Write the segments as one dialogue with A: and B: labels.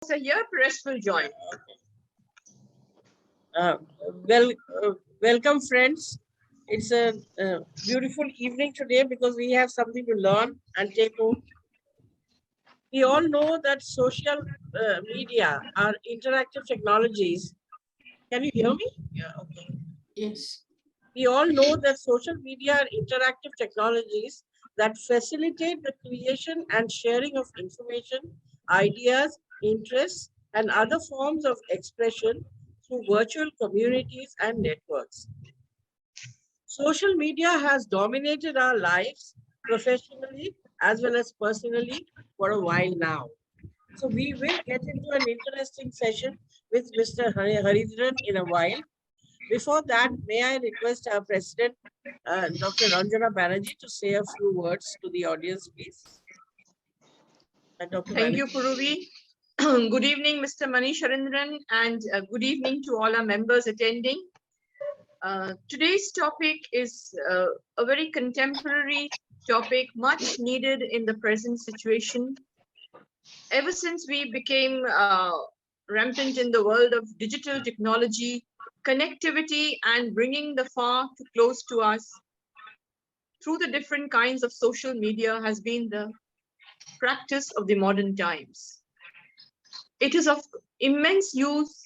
A: So here, Paresh will join.
B: Uh, well, welcome, friends. It's a beautiful evening today because we have something to learn and take home. We all know that social media are interactive technologies. Can you hear me? Yeah, okay.
A: Yes.
B: We all know that social media are interactive technologies that facilitate the creation and sharing of information, ideas, interests, and other forms of expression through virtual communities and networks. Social media has dominated our lives professionally as well as personally for a while now. So we will get into an interesting session with Mr. Haridran in a while. Before that, may I request our President, Dr. Ranjana Banerjee, to say a few words to the audience, please. Dr.
A: Thank you,
B: Banerjee.
A: Puruvi. Good evening, Mr. Manish Harindran, and good evening to all our members attending. Today's topic is a very contemporary topic, much needed in the present situation. Ever since we became rampant in the world of digital technology, connectivity, and bringing the far to close to us through the different kinds of social media has been the practice of the modern times. It is of immense use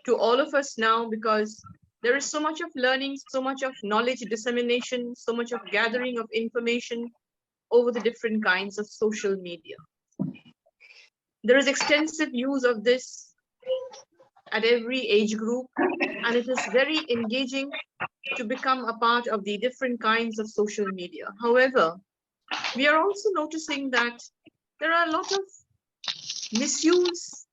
A: to all of us now because there is so much of learning, so much of knowledge dissemination, so much of gathering of information over the different kinds of social media. There is extensive use of this at every age group, and it is very engaging to become a part of the different kinds of social media. However, we are also noticing that there are a lot of misuse.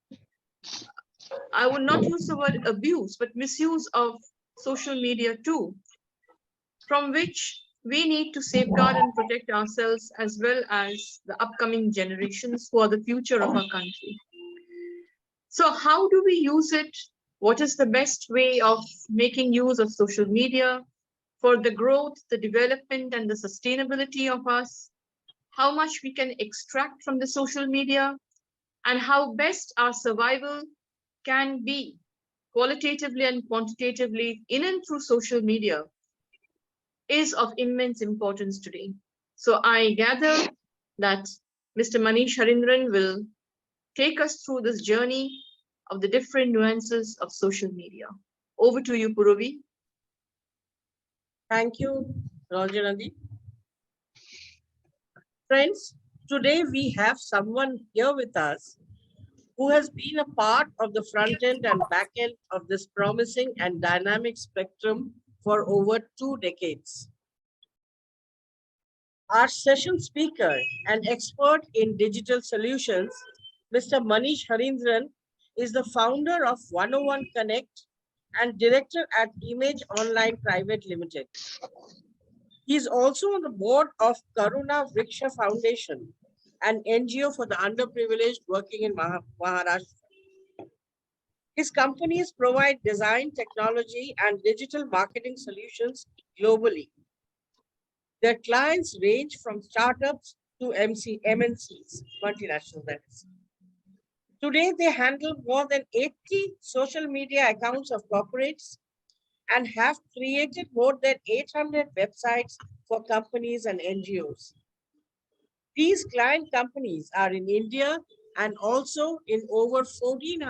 A: I would not use the word abuse, but misuse of social media too, from which we need to safeguard and protect ourselves as well as the upcoming generations who are the future of our country. So, how do we use it? What is the best way of making use of social media for the growth, the development, and the sustainability of us? How much we can extract from the social media, and how best our survival can be qualitatively and quantitatively in and through social media is of immense importance today. So I gather that Mr. Manish Harindran will take us through this journey of the different nuances of social media. Over to you, Puruvi.
B: Thank you, Ranjanadi. Friends, today we have someone here with us who has been a part of the front end and back end of this promising and dynamic spectrum for over 2 decades. Our session speaker and expert in digital solutions, Mr. Manish Harindran, is the founder of 101 Connect and director at Image Online Private Limited. He is also on the board of Karuna Vriksha Foundation, an NGO for the underprivileged working in Maharashtra. His companies provide design, technology, and digital marketing solutions globally. Their clients range from startups to MNCs, multinational that is. Today, they handle more than 80 social media accounts of corporates and have created more than 800 websites for companies and NGOs. These client companies are in India and also in over 14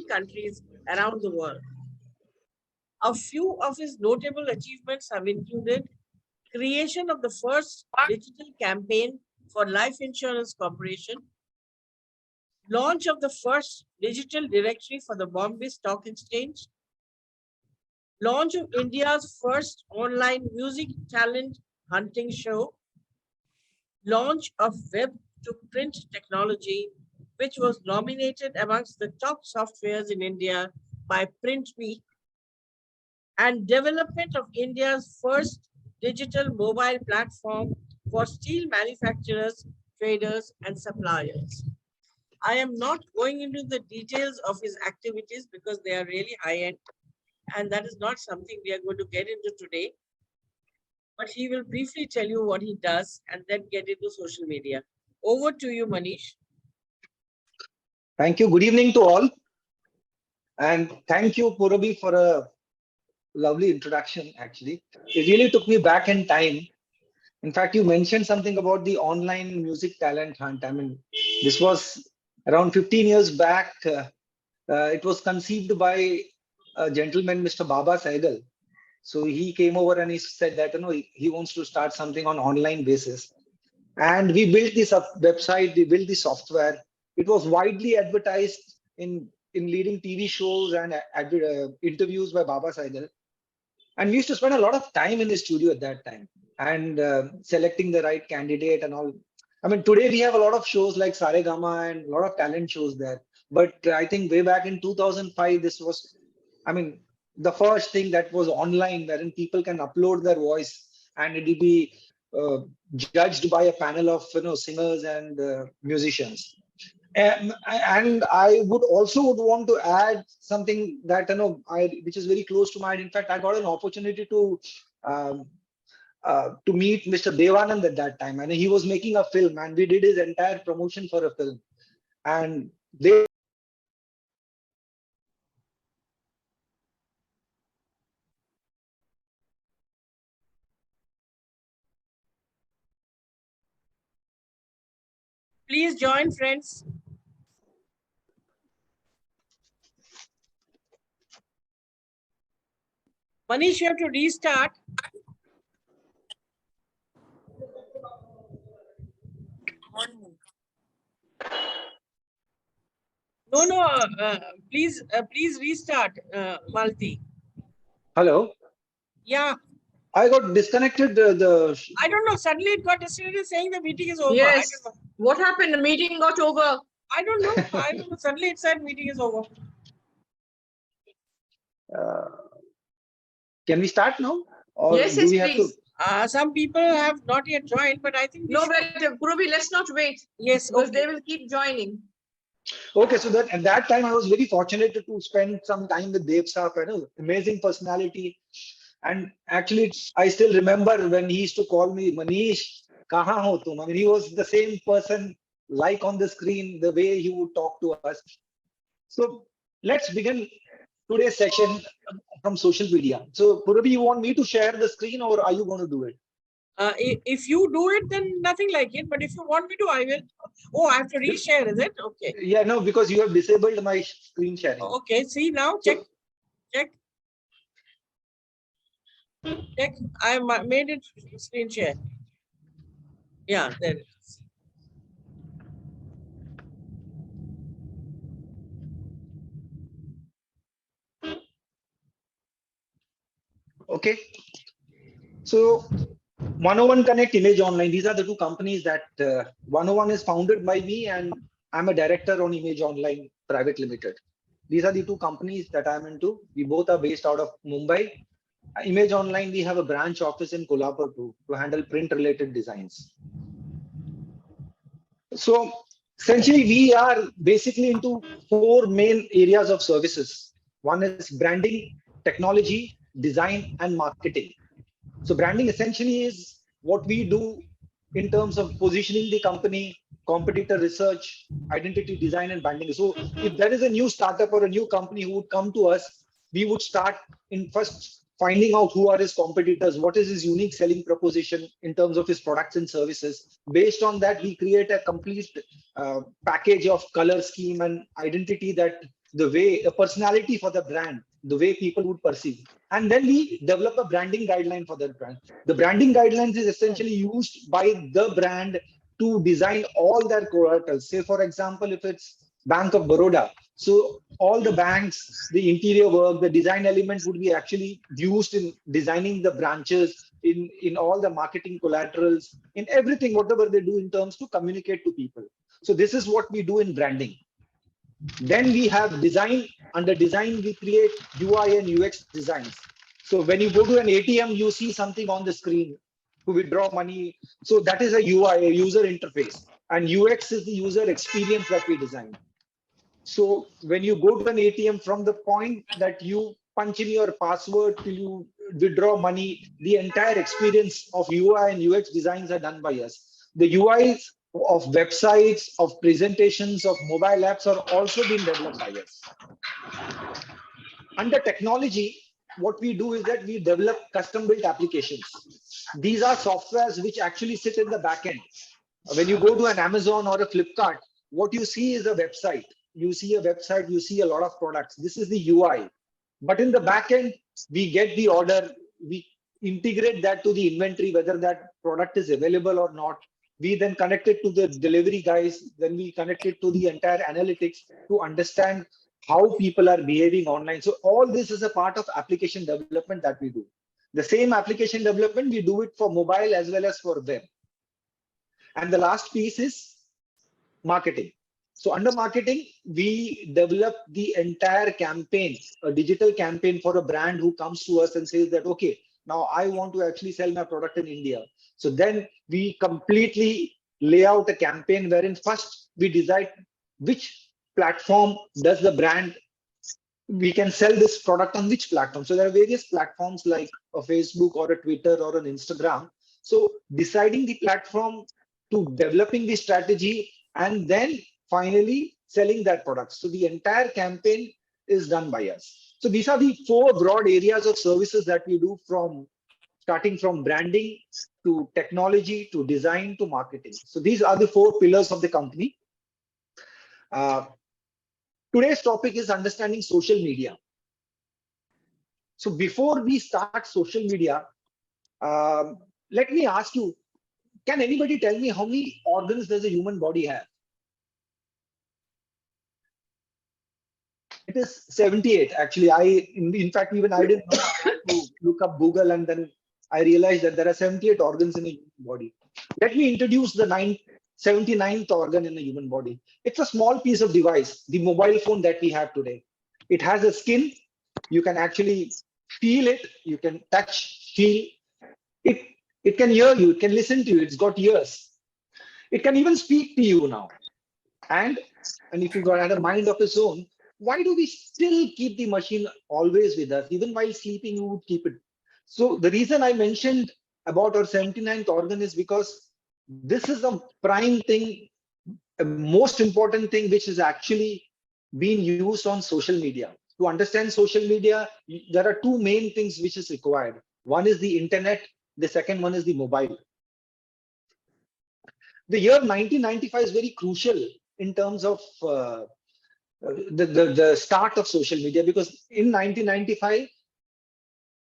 B: countries around the world. A few of his notable achievements have included creation of the first digital campaign for Life Insurance Corporation, launch of the first digital directory for the Bombay Stock Exchange, launch of India's first online music talent hunting show, launch of web to print technology, which was nominated amongst the top softwares in India by Print Week, and development of India's first digital mobile platform for steel manufacturers, traders, and suppliers. I am not going into the details of his activities because they are really high-end, and that is not something we are going to get into today. But he will briefly tell you what he does and then get into social media. Over to you, Manish.
C: Thank you. Good evening to all. And thank you, Purabi, for a lovely introduction, actually. It really took me back in time. In fact, you mentioned something about the online music talent hunt. I mean, this was around 15 years back. It was conceived by a gentleman, Mr. Baba Saigal. So he came over and he said that he wants to start something on online basis. And we built this website, we built the software. It was widely advertised in leading TV shows and interviews by Baba Saigal. And we used to spend a lot of time in the studio at that time and selecting the right candidate and all. I mean, today we have a lot of shows like Saregama and a lot of talent shows there. But I think way back in 2005, this was, I mean, the first thing that was online wherein people can upload their voice and it will be uh, judged by a panel of singers and musicians. And I would also would want to add something that which is very close to mind. In fact, I got an opportunity um, to meet Mr. Devanand at that time, and he was making a film, and we did his entire promotion for a film. And they
B: Please join, friends. Manish, you have to restart. No, please restart, Malti.
C: Hello.
B: Yeah.
C: I got disconnected.
B: I don't know. Suddenly it got disconnected saying the meeting is over.
A: Yes. What happened? The meeting got over.
B: I don't know. I don't know. Suddenly it said meeting is over.
C: Can we start now?
A: Or yes, yes, please.
B: Some people have not yet joined, but I think
A: no, but Purabi, let's not wait.
B: Yes,
A: because they will keep joining.
C: Okay, so that at that time I was very fortunate to spend some time with Dev Saab, amazing personality. And actually, I still remember when he used to call me, Manish, kahan ho tum? I mean, he was the same person like on the screen, the way he would talk to us. So let's begin today's session from social media. So Purabi, you want me to share the screen or are you going to do it?
B: If you do it, then nothing like it. But if you want me to, I will. Oh, I have to reshare, is it? Okay.
C: Yeah, no, because you have disabled my screen sharing.
B: Okay, see now, check. Check. Check. I made it screen share. Yeah, there it is.
C: Okay. So 101 Connect, Image Online, these are the two companies that 101 is founded by me and I'm a director on Image Online Private Limited. These are the two companies that I'm into. We both are based out of Mumbai. Image Online, we have a branch office in Kolhapur to handle print related designs. So essentially, we are basically into four main areas of services. One is branding, technology, design, and marketing. So branding essentially is what we do in terms of positioning the company, competitor research, identity design, and branding. So if there is a new startup or a new company who would come to us, we would start in first finding out who are his competitors, what is his unique selling proposition in terms of his products and services. Based on that, we create a complete package of color scheme and identity, that the personality for the brand, the way people would perceive. And then we develop a branding guideline for that brand. The branding guidelines is essentially used by the brand to design all their collaterals. Say, for example, if it's Bank of Baroda, so all the banks, the interior work, the design elements would be actually used in designing the branches, in all the marketing collaterals, in everything, whatever they do in terms to communicate to people. So this is what we do in branding. Then we have design. Under design, we create UI and UX designs. So when you go to an ATM, you see something on the screen to withdraw money. So that is a UI, a user interface. And UX is the user experience that we design. So when you go to an ATM, from the point that you punch in your password till you withdraw money, the entire experience of UI and UX designs are done by us. The UIs of websites, of presentations, of mobile apps are also being developed by us. Under technology, what we do is that we develop custom-built applications. These are softwares which actually sit in the backend. When you go to an Amazon or a Flipkart, what you see is a website. You see a website, you see a lot of products. This is the UI. But in the backend, we get the order, we integrate that to the inventory, whether that product is available or not. We then connect it to the delivery guys, then we connect it to the entire analytics to understand how people are behaving online. So all this is a part of application development that we do. The same application development, we do it for mobile as well as for web. And the last piece is marketing. So under marketing, we develop the entire campaign, a digital campaign for a brand who comes to us and says that, okay, now I want to actually sell my product in India. So then we completely lay out a campaign wherein first we decide which platform does the brand, we can sell this product on which platform. So there are various platforms like a Facebook or a Twitter or an Instagram. So deciding the platform to developing the strategy and then finally selling that product. So the entire campaign is done by us. So these are the 4 broad areas of services that we do, from starting from branding to technology to design to marketing. So these are the 4 pillars of the company. Today's topic is understanding social media. So before we start social media, let me ask you, can anybody tell me how many organs does a human body have? It is 78. Actually, in fact, even I didn't know. I had to look up Google, and then I realized that there are 78 organs in a human body. Let me introduce the 79th organ in the human body. It's a small piece of device, the mobile phone that we have today. It has a skin. You can actually feel it. You can touch, feel it. It can hear you. It can listen to you. It's got ears. It can even speak to you now. And if you've got a mind of its own, why do we still keep the machine always with us? Even while sleeping, you would keep it. So the reason I mentioned about our 79th organ is because this is the prime thing, a most important thing, which is actually being used on social media. To understand social media, there are 2 main things which is required. One is the internet. The second one is the mobile. The year 1995 is very crucial in terms of the start of social media, because in 1995,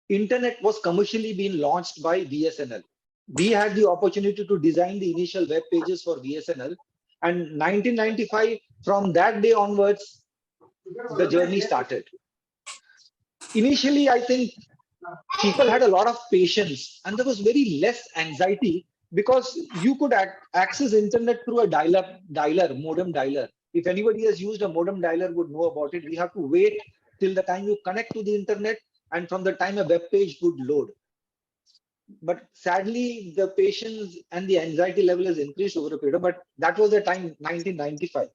C: internet was commercially being launched by BSNL. We had the opportunity to design the initial web pages for BSNL, and 1995, from that day onwards, the journey started. Initially, I think people had a lot of patience and there was very less anxiety, because you could access internet through a modem dialer. If anybody has used a modem dialer would know about it. We have to wait till the time you connect to the internet and from the time a web page would load. But sadly, the patience and the anxiety level has increased over a period. But that was the time, 1995.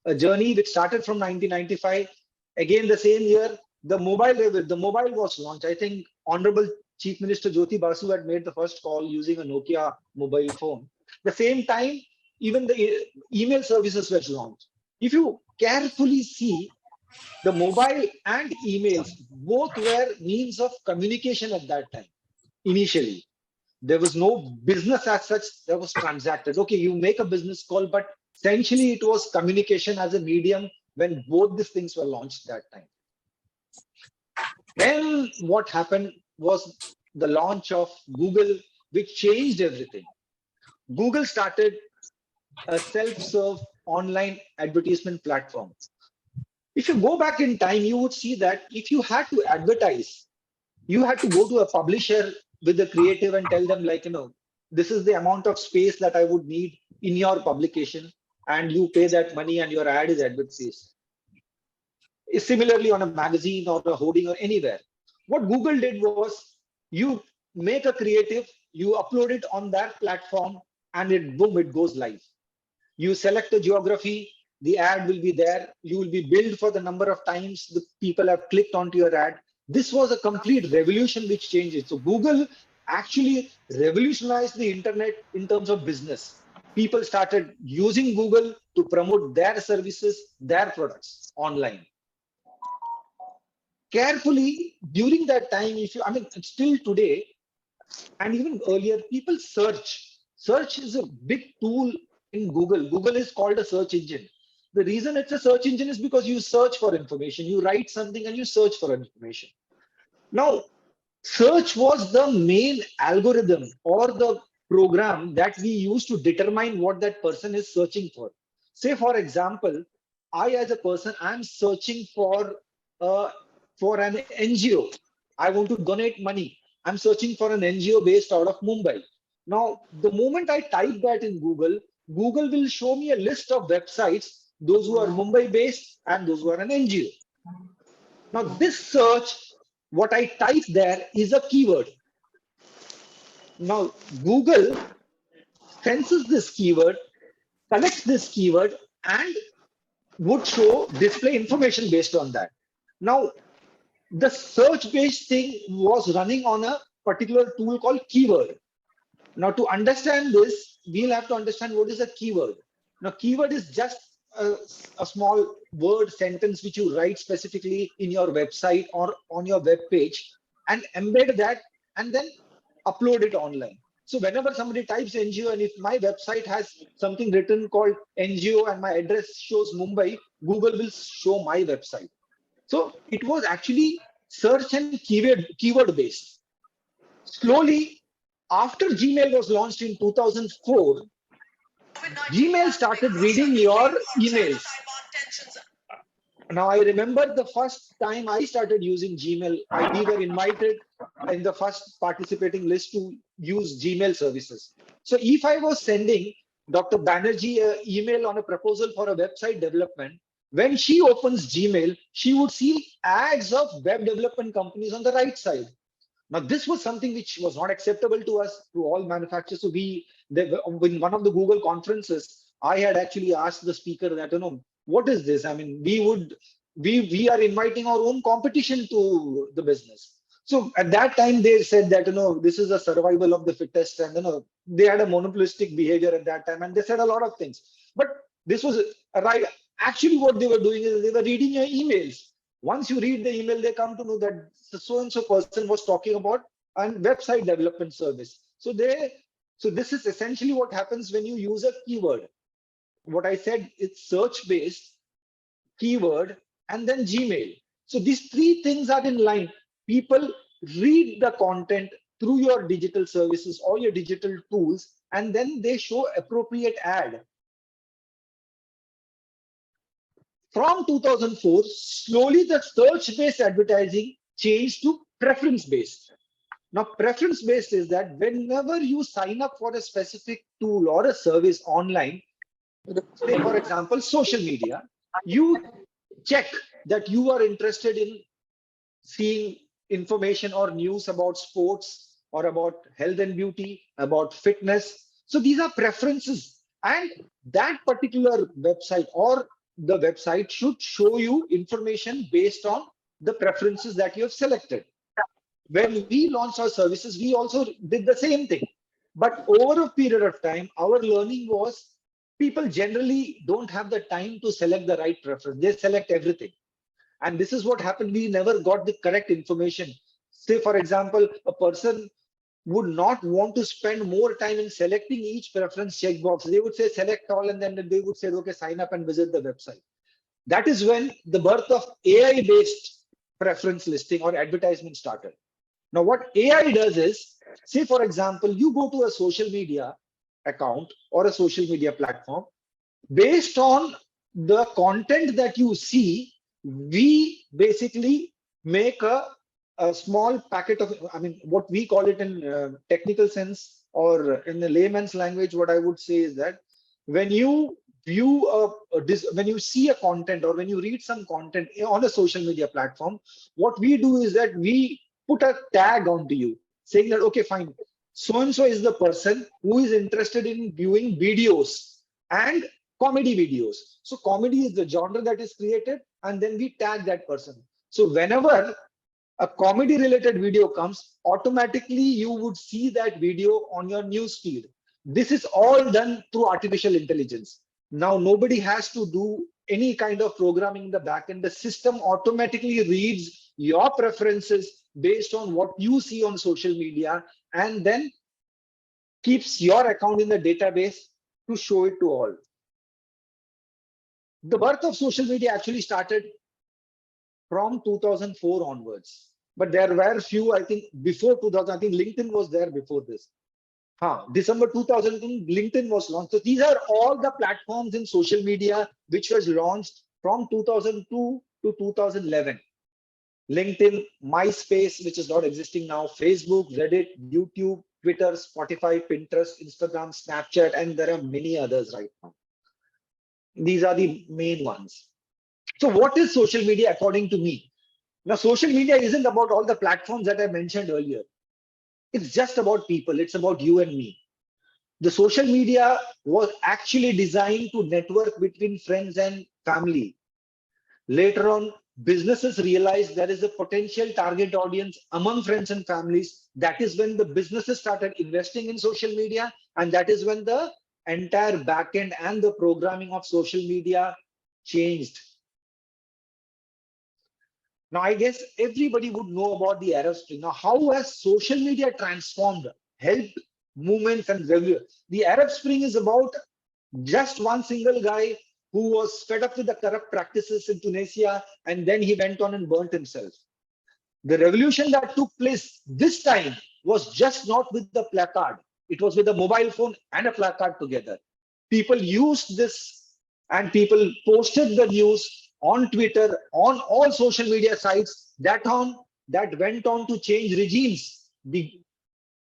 C: A journey which started from 1995. Again, the same year, the mobile was launched. I think Honorable Chief Minister Jyoti Basu had made the first call using a Nokia mobile phone. The same time, even the email services were launched. If you carefully see, the mobile and emails both were means of communication at that time. Initially, there was no business as such that was transacted. Okay, you make a business call, but essentially it was communication as a medium when both these things were launched that time. Then what happened was the launch of Google, which changed everything. Google started a self-serve online advertisement platform. If you go back in time, you would see that if you had to advertise, you had to go to a publisher with the creative and tell them, like, this is the amount of space that I would need in your publication, and you pay that money and your ad is advertised. Similarly, on a magazine or a hoarding or anywhere. What Google did was, you make a creative, you upload it on that platform, and boom, it goes live. You select a geography, the ad will be there. You will be billed for the number of times the people have clicked onto your ad. This was a complete revolution which changed it. So Google actually revolutionized the internet in terms of business. People started using Google to promote their services, their products online. Carefully, during that time, if you, I mean, still today, and even earlier, people search. Search is a big tool in Google. Google is called a search engine. The reason it's a search engine is because you search for information. You write something and you search for information. Now, search was the main algorithm or the program that we use to determine what that person is searching for. Say, for example, I as a person, I'm searching uh, for an NGO. I want to donate money. I'm searching for an NGO based out of Mumbai. Now, the moment I type that in Google, Google will show me a list of websites, those who are Mumbai based and those who are an NGO. Now, this search, what I type there is a keyword. Now, Google senses this keyword, collects this keyword, and would show display information based on that. Now, the search-based thing was running on a particular tool called keyword. Now, to understand this, we'll have to understand what is a keyword. Now, keyword is just a small word sentence which you write specifically in your website or on your web page and embed that and then upload it online. So whenever somebody types NGO, and if my website has something written called NGO and my address shows Mumbai, Google will show my website. So it was actually search and keyword based. Slowly, after Gmail was launched in 2004, Gmail started reading your emails. Now, I remember the first time I started using Gmail, we were invited in the first participating list to use Gmail services. So if I was sending Dr. Banerjee an email on a proposal for a website development, when she opens Gmail, she would see ads of web development companies on the right side. Now, this was something which was not acceptable to us, to all manufacturers. So in one of the Google conferences, I had actually asked the speaker that, what is this? I mean, we are inviting our own competition to the business. So at that time, they said that, this is a survival of the fittest, and, they had a monopolistic behavior at that time, and they said a lot of things. But this was right. Actually, what they were doing is they were reading your emails. Once you read the email, they come to know that so-and-so person was talking about a website development service. So this is essentially what happens when you use a keyword. What I said, it's search-based, keyword, and then Gmail. So these three things are in line. People read the content through your digital services or your digital tools, and then they show appropriate ad. From 2004, slowly the search-based advertising changed to preference-based. Now, preference-based is that whenever you sign up for a specific tool or a service online, say for example, social media, you check that you are interested in seeing information or news about sports or about health and beauty, about fitness. So these are preferences, and that particular website or the website should show you information based on the preferences that you have selected. When we launched our services, we also did the same thing. But over a period of time, our learning was people generally don't have the time to select the right preference. They select everything. And this is what happened. We never got the correct information. Say, for example, a person would not want to spend more time in selecting each preference checkbox. They would say select all, and then they would say, okay, sign up and visit the website. That is when the birth of AI-based preference listing or advertisement started. Now, what AI does is, say, for example, you go to a social media account or a social media platform. Based on the content that you see, we basically make a small packet of, I mean, what we call it in technical sense or in the layman's language, what I would say is that when you view when you see a content or when you read some content on a social media platform, what we do is that we put a tag onto you saying that, okay, fine, so-and-so is the person who is interested in viewing videos and comedy videos. So comedy is the genre that is created, and then we tag that person. So whenever a comedy related video comes, automatically you would see that video on your news feed. This is all done through artificial intelligence. Now, nobody has to do any kind of programming in the backend. The system automatically reads your preferences based on what you see on social media and then keeps your account in the database to show it to all. The birth of social media actually started from 2004 onwards, but there were few, I think, before 2000. I think LinkedIn was there before this. December 2000, LinkedIn was launched. So these are all the platforms in social media which was launched from 2002 to 2011. LinkedIn, MySpace, which is not existing now, Facebook, Reddit, YouTube, Twitter, Spotify, Pinterest, Instagram, Snapchat, and there are many others right now. These are the main ones. So what is social media according to me? Now, social media isn't about all the platforms that I mentioned earlier. It's just about people. It's about you and me. The social media was actually designed to network between friends and family. Later on, businesses realized there is a potential target audience among friends and families. That is when the businesses started investing in social media, and that is when the entire backend and the programming of social media changed. Now, I guess everybody would know about the Arab Spring. Now, how has social media transformed, helped movements and revolutions? The Arab Spring is about just one single guy who was fed up with the corrupt practices in Tunisia, and then he went on and burnt himself. The revolution that took place this time was just not with the placard. It was with a mobile phone and a placard together. People used this and people posted the news on Twitter, on all social media sites that went on to change regimes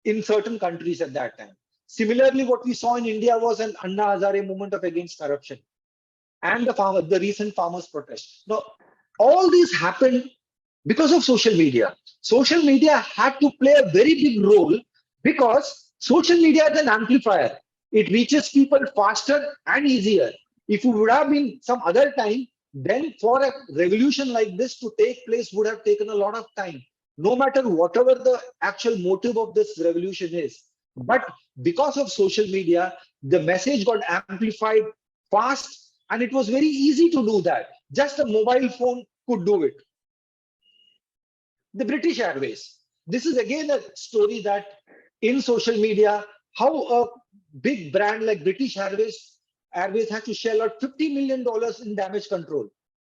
C: in certain countries at that time. Similarly, what we saw in India was an Anna Hazare movement of against corruption and the recent farmers' protest. Now, all these happened because of social media. Social media had to play a very big role because social media is an amplifier. It reaches people faster and easier. If it would have been some other time, then for a revolution like this to take place would have taken a lot of time, no matter whatever the actual motive of this revolution is. But because of social media, the message got amplified fast, and it was very easy to do that. Just a mobile phone could do it. The British Airways. This is again a story that in social media, how a big brand like British Airways had to shell out $50 million in damage control.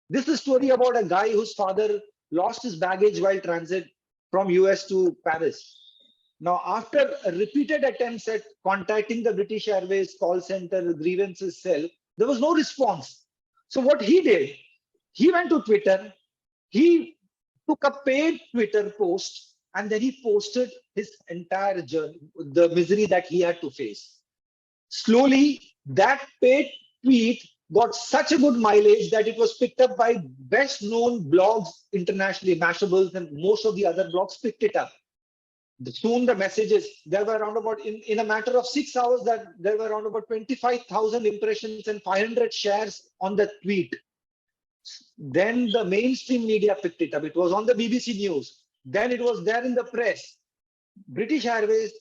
C: This is a story about a guy whose father lost his baggage while transit from US to Paris. Now, after repeated attempts at contacting the British Airways call center grievances cell, there was no response. So what he did, he went to Twitter, he took a paid Twitter post, and then he posted his entire journey, the misery that he had to face. Slowly, that paid tweet got such a good mileage that it was picked up by best known blogs internationally, Mashables, and most of the other blogs picked it up. Soon the messages, there were around about, in a matter of 6 hours, that there were around about 25,000 impressions and 500 shares on the tweet. Then the mainstream media picked it up. It was on the BBC News. Then it was there in the press. British Airways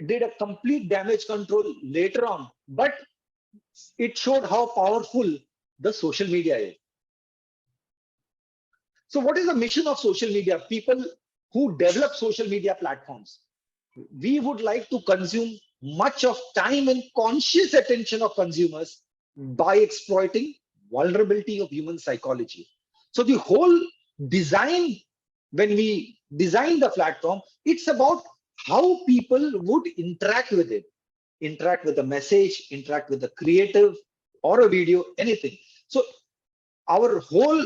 C: did a complete damage control later on, but it showed how powerful the social media is. So what is the mission of social media? People who develop social media platforms, we would like to consume much of time and conscious attention of consumers by exploiting vulnerability of human psychology. So the whole design, when we design the platform, it's about how people would interact with it, interact with the message, interact with the creative or a video, anything. So our whole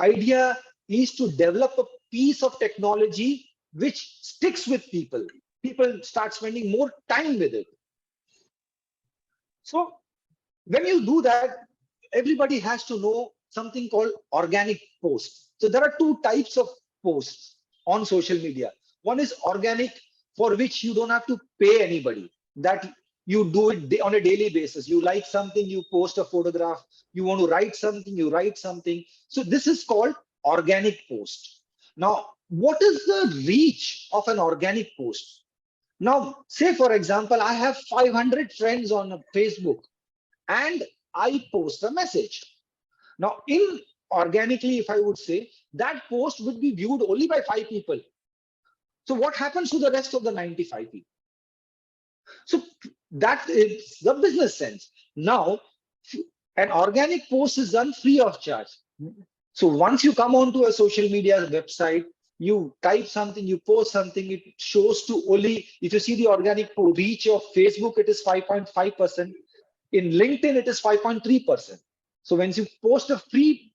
C: idea is to develop a piece of technology which sticks with people. People start spending more time with it. So when you do that, everybody has to know something called organic posts. So there are two types of posts on social media. One is organic, for which you don't have to pay anybody. That you do it on a daily basis. You like something, you post a photograph. You want to write something, you write something. So this is called organic post. Now, what is the reach of an organic post? Now, say for example, I have 500 friends on Facebook and I post a message. Now, in organically, if I would say, that post would be viewed only by 5 people. So what happens to the rest of the 95 people? So that is the business sense. Now, an organic post is done free of charge. So once you come onto a social media website, you type something, you post something, it shows to only, if you see the organic reach of Facebook, it is 5.5%. In LinkedIn, it is 5.3%. So when you post a free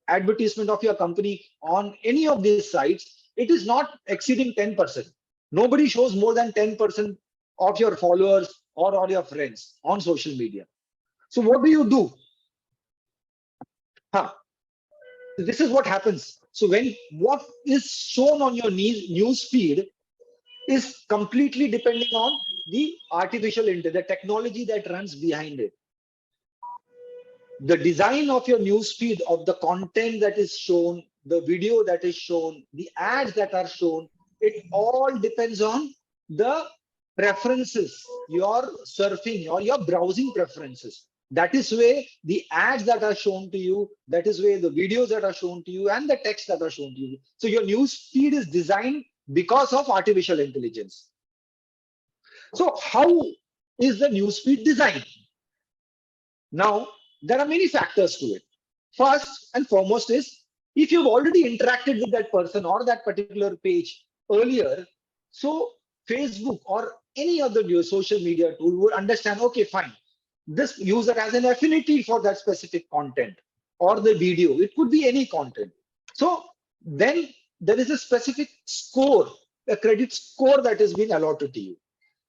C: advertisement of your company on any of these sites, it is not exceeding 10%. Nobody shows more than 10% of your followers or your friends on social media. So what do? Huh. This is what happens. So when what is shown on your news feed is completely depending on the artificial intelligence, the technology that runs behind it. The design of your news feed, of the content that is shown, the video that is shown, the ads that are shown, it all depends on the preferences, your surfing or your browsing preferences. That is where the ads that are shown to you, that is where the videos that are shown to you and the text that are shown to you. So your news feed is designed because of artificial intelligence. So how is the news feed designed? Now, there are many factors to it. First and foremost is, if you've already interacted with that person or that particular page earlier, so Facebook or any other social media tool would understand, okay, fine, this user has an affinity for that specific content or the video. It could be any content. So then there is a specific score, a credit score that is being allotted to you.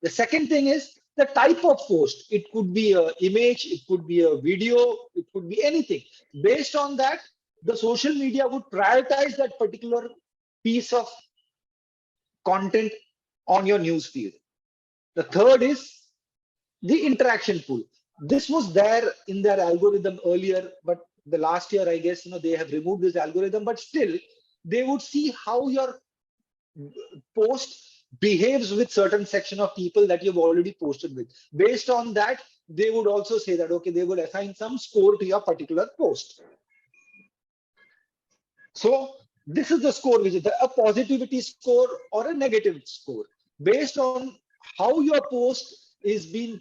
C: The second thing is the type of post. It could be an image, it could be a video, it could be anything. Based on that, the social media would prioritize that particular piece of content on your news feed. The third is the interaction pool. This was there in their algorithm earlier, but the last year, I guess, they have removed this algorithm, but still they would see how your post behaves with certain section of people that you've already posted with. Based on that, they would also say that, okay, they would assign some score to your particular post. So this is the score, which is a positivity score or a negative score. Based on how your post is being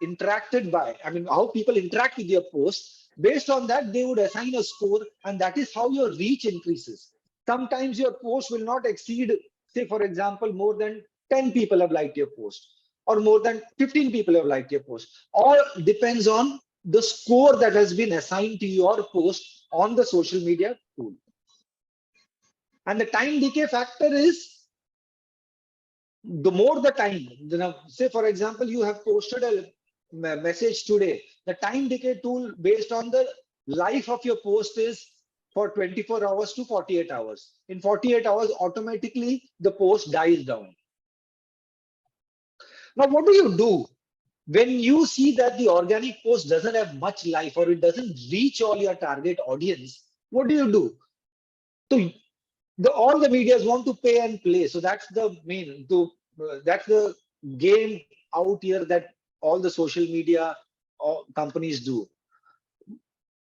C: interacted by, I mean, how people interact with your post, based on that, they would assign a score, and that is how your reach increases. Sometimes your post will not exceed, say, for example, more than 10 people have liked your post, or more than 15 people have liked your post. All depends on the score that has been assigned to your post on the social media tool. And the time decay factor is, the more the time, say for example, you have posted a message today, the time decay tool based on the life of your post is for 24 hours to 48 hours. In 48 hours, automatically the post dies down. Now, what do you do when you see that the organic post doesn't have much life or it doesn't reach all your target audience? What do? So all the medias want to pay and play. So that's the main, that's the game out here that all the social media companies do.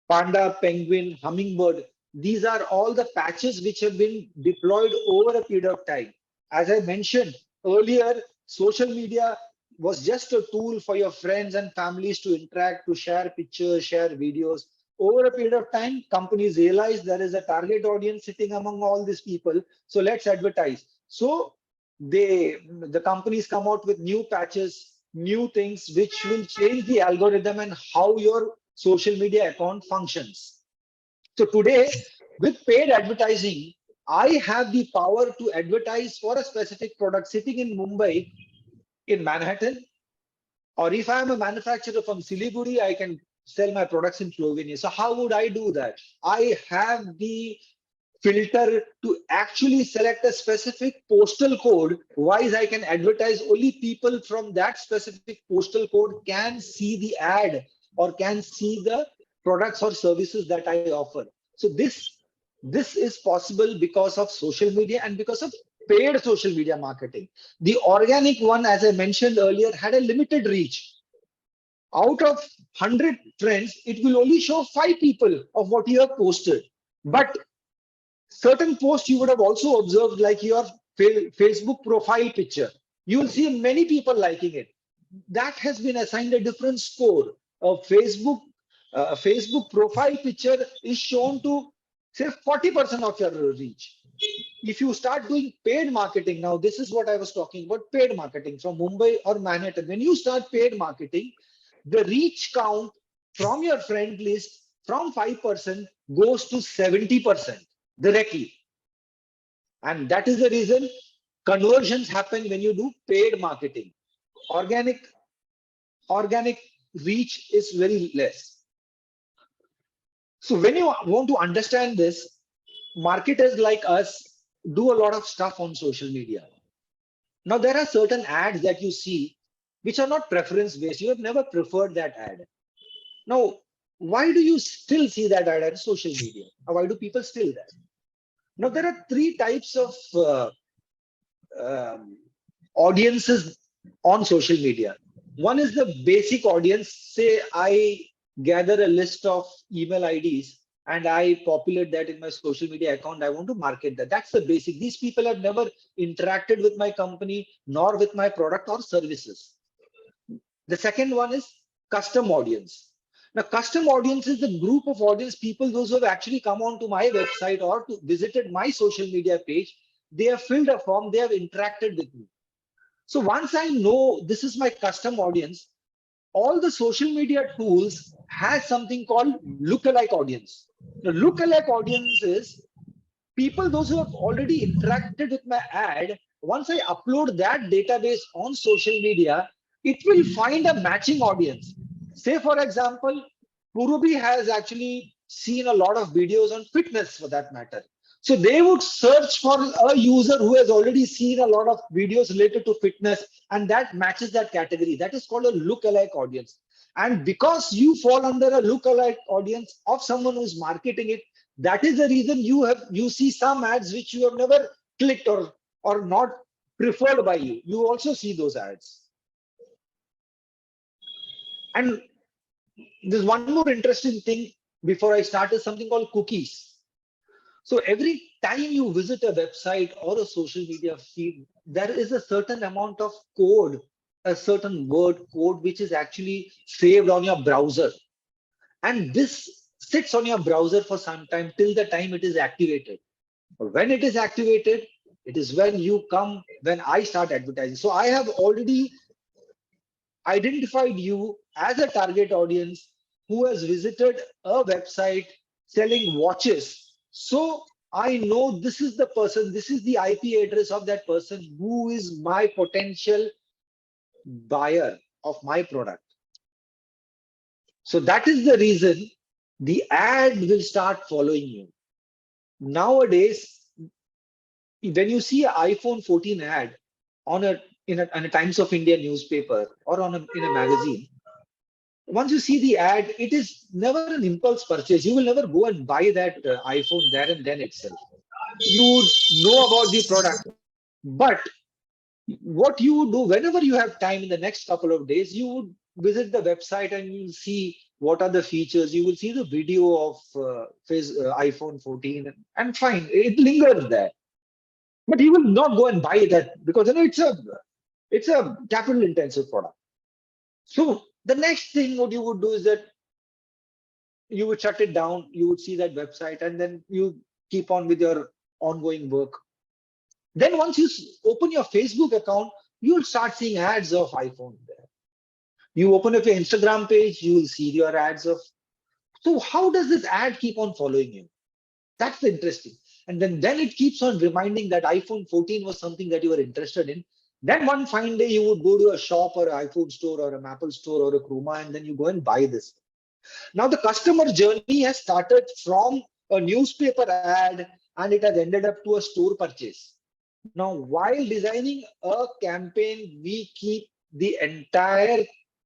C: Panda, Penguin, Hummingbird, these are all the patches which have been deployed over a period of time. As I mentioned earlier, social media was just a tool for your friends and families to interact, to share pictures, share videos. Over a period of time, companies realize there is a target audience sitting among all these people. So let's advertise. So the companies come out with new patches, new things, which will change the algorithm and how your social media account functions. So today, with paid advertising, I have the power to advertise for a specific product sitting in Mumbai, in Manhattan, or if I'm a manufacturer from Siliguri, I can sell my products in Slovenia. So how would I do that? I have the filter to actually select a specific postal code. Wise, I can advertise only people from that specific postal code can see the ad or can see the products or services that I offer. So this is possible because of social media and because of paid social media marketing. The organic one, as I mentioned earlier, had a limited reach. Out of 100 friends, it will only show 5 people of what you have posted. But certain posts you would have also observed, like your Facebook profile picture. You will see many people liking it. That has been assigned a different score. A Facebook profile picture is shown to say 40% of your reach. If you start doing paid marketing, now this is what I was talking about, paid marketing from Mumbai or Manhattan. When you start paid marketing, the reach count from your friend list from 5% goes to 70% directly. And that is the reason conversions happen when you do paid marketing. Organic reach is very less. So when you want to understand this, marketers like us do a lot of stuff on social media. Now there are certain ads that you see which are not preference based. You have never preferred that ad. Now, why do you still see that ad on social media? Or why do people still that? Now there are 3 types of audiences on social media. One is the basic audience. Say I gather a list of email IDs and I populate that in my social media account. I want to market that. That's the basic. These people have never interacted with my company nor with my product or services. The second one is custom audience. Now, custom audience is the group of audience people, those who have actually come onto my website or to visited my social media page. They have filled a form, they have interacted with me. So once I know this is my custom audience, all the social media tools has something called lookalike audience. The lookalike audience is people, those who have already interacted with my ad. Once I upload that database on social media, it will find a matching audience. Say, for example, Purubi has actually seen a lot of videos on fitness for that matter. So they would search for a user who has already seen a lot of videos related to fitness, and that matches that category. That is called a lookalike audience. And because you fall under a lookalike audience of someone who's marketing it, that is the reason you see some ads which you have never clicked or not preferred by you. You also see those ads. And there's one more interesting thing before I start is something called cookies. So every time you visit a website or a social media feed, there is a certain amount of code, a certain word code, which is actually saved on your browser. And this sits on your browser for some time till the time it is activated. When it is activated, it is when I start advertising. So I have already identified you as a target audience who has visited a website selling watches. So I know this is the person, this is the IP address of that person who is my potential buyer of my product. So that is the reason the ad will start following you. Nowadays, when you see an iPhone 14 ad on a Times of India newspaper or in a magazine, once you see the ad, it is never an impulse purchase. You will never go and buy that iPhone there and then itself. You would know about the product, but what you would do whenever you have time in the next couple of days, you would visit the website and you'll see what are the features. You will see the video of iPhone 14 and fine, it lingers there. But you will not go and buy that because it's a capital intensive product. So the next thing what you would do is that you would shut it down, you would see that website, and then you keep on with your ongoing work. Then once you open your Facebook account, you will start seeing ads of iPhone there. You open up your Instagram page, you will see your ads of. So how does this ad keep on following you? That's interesting. And then it keeps on reminding that iPhone 14 was something that you were interested in. Then one fine day you would go to a shop or an iPhone store or a Apple store or a Croma, and then you go and buy this. Now the customer journey has started from a newspaper ad and it has ended up to a store purchase. Now, while designing a campaign, we keep the entire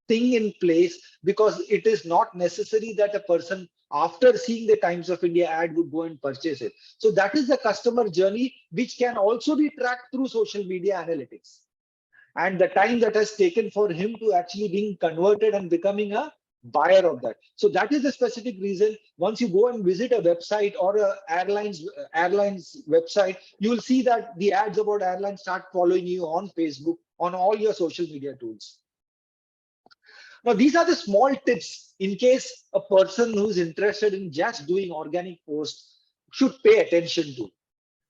C: thing in place because it is not necessary that a person after seeing the Times of India ad would go and purchase it. So that is the customer journey, which can also be tracked through social media analytics. And the time that has taken for him to actually being converted and becoming a buyer of that. So that is the specific reason. Once you go and visit a website or a airlines website, you will see that the ads about airlines start following you on Facebook, on all your social media tools. Now, these are the small tips in case a person who's interested in just doing organic posts should pay attention to.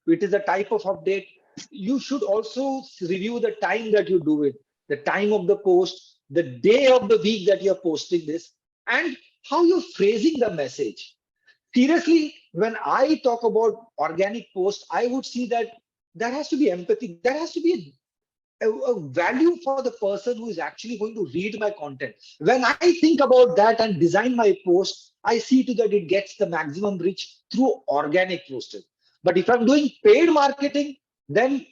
C: It is a type of update. You should also review the time that you do it, the time of the post, the day of the week that you're posting this, and how you're phrasing the message. Seriously, when I talk about organic post, I would see that there has to be empathy. There has to be a value for the person who is actually going to read my content. When I think about that and design my post, I see to that it gets the maximum reach through organic posting. But if I'm doing paid marketing, then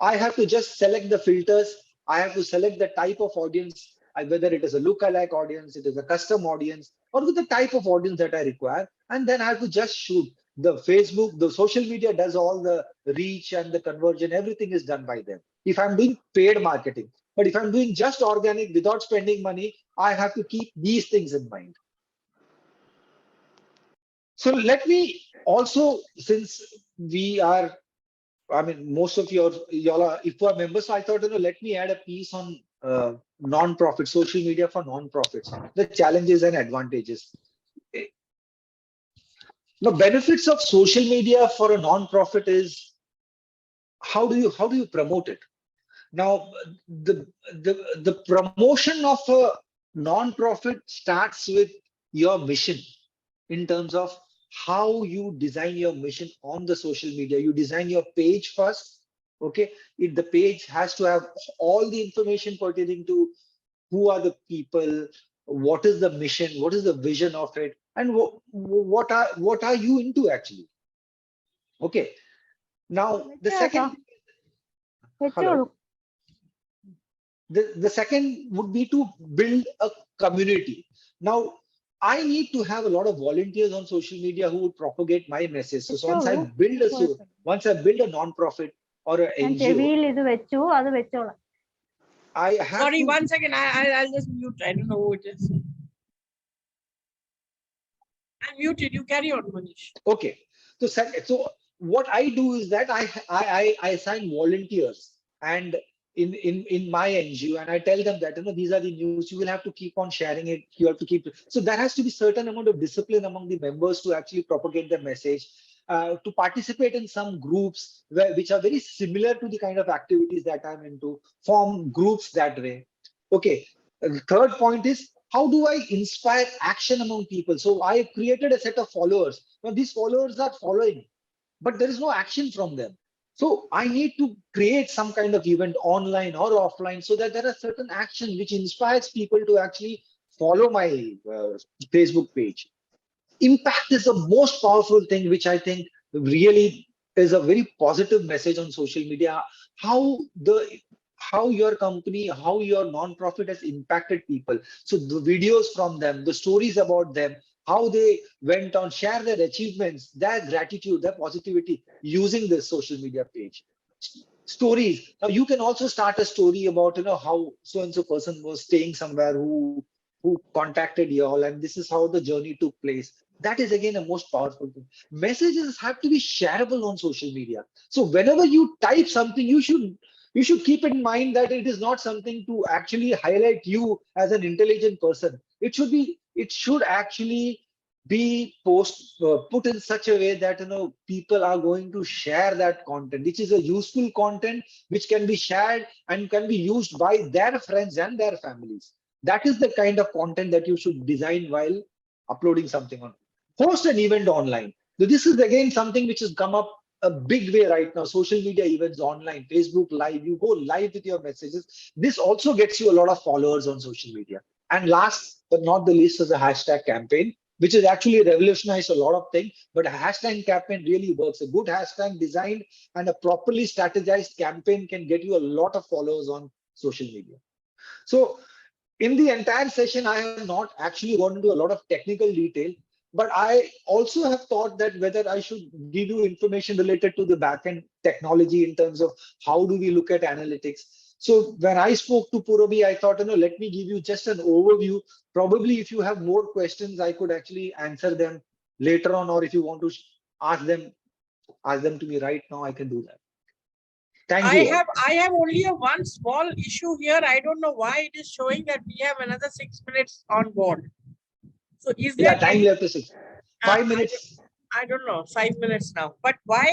C: I have to just select the filters. I have to select the type of audience, whether it is a lookalike audience, it is a custom audience, or with the type of audience that I require. And then I have to just shoot. The Facebook, the social media does all the reach and the conversion, everything is done by them. If I'm doing paid marketing, but if I'm doing just organic without spending money, I have to keep these things in mind. So let me also, since we are, I mean, most of y'all are IFPA members, so I thought, let me add a piece on non-profit, social media for non-profits, the challenges and advantages. The benefits of social media for a non-profit is how do you promote it? Now, the promotion of a non-profit starts with your mission in terms of how you design your mission on the social media. You design your page first. Okay, the page has to have all the information pertaining to who are the people, what is the mission, what is the vision of it, and what are you into actually. Okay, now the second hello. The second would be to build a community. Now, I need to have a lot of volunteers on social media who would propagate my message. So once I build a non-profit or an NGO, I have
B: Sorry,
C: to,
B: 1 second. I'll just mute. I don't know who it is. I'm muted. You carry on, Manish.
C: Okay. So what I do is that I assign volunteers and in my NGO, and I tell them that these are the news. You will have to keep on sharing it. You have to keep it. So there has to be certain amount of discipline among the members to actually propagate the message. To participate in some groups which are very similar to the kind of activities that I'm into, form groups that way. Okay. The third point is, how do I inspire action among people? So I created a set of followers. Now these followers are following, but there is no action from them. So I need to create some kind of event online or offline so that there are certain action which inspires people to actually follow my Facebook page. Impact is the most powerful thing, which I think really is a very positive message on social media. How your company, how your non-profit has impacted people. So the videos from them, the stories about them, how they went on, share their achievements, their gratitude, their positivity using this social media page. Stories. Now you can also start a story about how so-and-so person was staying somewhere who contacted you all, and this is how the journey took place. That is again a most powerful thing. Messages have to be shareable on social media. So whenever you type something, you should keep in mind that it is not something to actually highlight you as an intelligent person. It should actually be put in such a way that people are going to share that content, which is a useful content which can be shared and can be used by their friends and their families. That is the kind of content that you should design while uploading something on. Host an event online. So this is again something which has come up a big way right now. Social media events online, Facebook Live, you go live with your messages. This also gets you a lot of followers on social media. And last but not the least is a hashtag campaign, which has actually revolutionized a lot of things. But a hashtag campaign really works. A good hashtag designed and a properly strategized campaign can get you a lot of followers on social media. So in the entire session, I have not actually gone into a lot of technical detail. but I also have thought that whether I should give you information related to the backend technology in terms of how do we look at analytics. So when I spoke to Purabhi, I thought, let me give you just an overview. Probably if you have more questions, I could actually answer them later on, or if you want to ask them to me right now, I can do that. Thank you.
B: I have only one small issue here. I don't know why it is showing that we have another 6 minutes on board. So is there
C: time left is 5 minutes.
B: I don't know, 5 minutes now. But why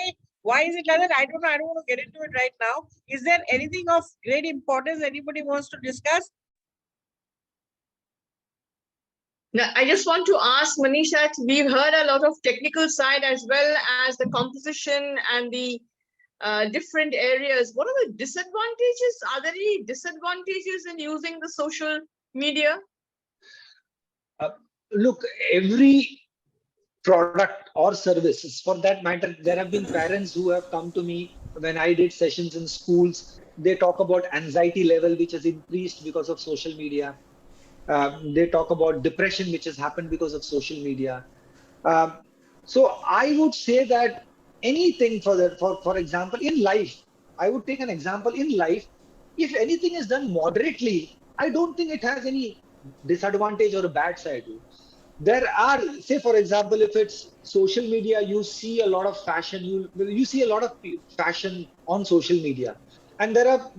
B: is it like that? I don't know. I don't want to get into it right now. Is there anything of great importance anybody wants to discuss?
A: Now, I just want to ask Manisha, we've heard a lot of technical side as well as the composition and the different areas. What are the disadvantages? Are there any disadvantages in using the social media?
C: Look, every product or services, for that matter, there have been parents who have come to me when I did sessions in schools. They talk about anxiety level, which has increased because of social media. They talk about depression, which has happened because of social media. So I would say that anything for example, in life, I would take an example in life. If anything is done moderately, I don't think it has any disadvantage or a bad side to it. There are, say for example, if it's social media, you see a lot of fashion, you see a lot of fashion on social media, and there are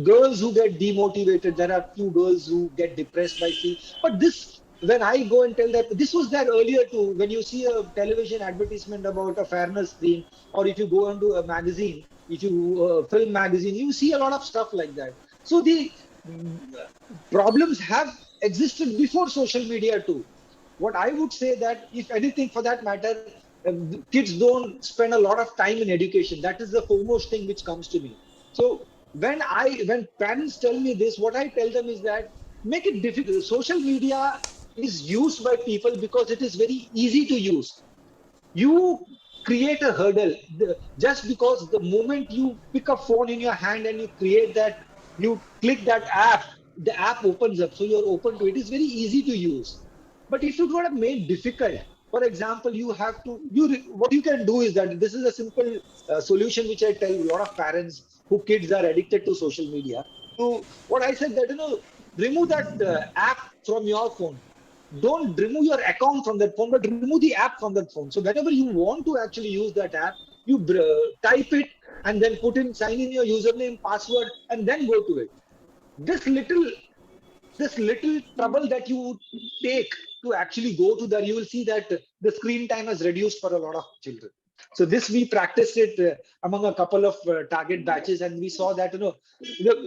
C: girls who get demotivated. There are few girls who get depressed by seeing. But this, when I go and tell that, this was there earlier too. When you see a television advertisement about a fairness cream, or if you go into a magazine, if you film magazine, you see a lot of stuff like that. So the problems have existed before social media too. What I would say that, if anything for that matter, kids don't spend a lot of time in education. That is the foremost thing which comes to me. So when parents tell me this, what I tell them is that make it difficult. Social media is used by people because it is very easy to use. You create a hurdle just because the moment you pick a phone in your hand and you create that, you click that app, the app opens up. So you're open to it. It's very easy to use. But if you would have made difficult, for example, you have to, what you can do is that this is a simple solution which I tell a lot of parents who kids are addicted to social media. So what I said that, remove that app from your phone. Don't remove your account from that phone, but remove the app from that phone. So whenever you want to actually use that app, you type it and then sign in your username, password, and then go to it. This little trouble that you take to actually go to that, you will see that the screen time has reduced for a lot of children. So this, we practiced it among a couple of target batches, and we saw that,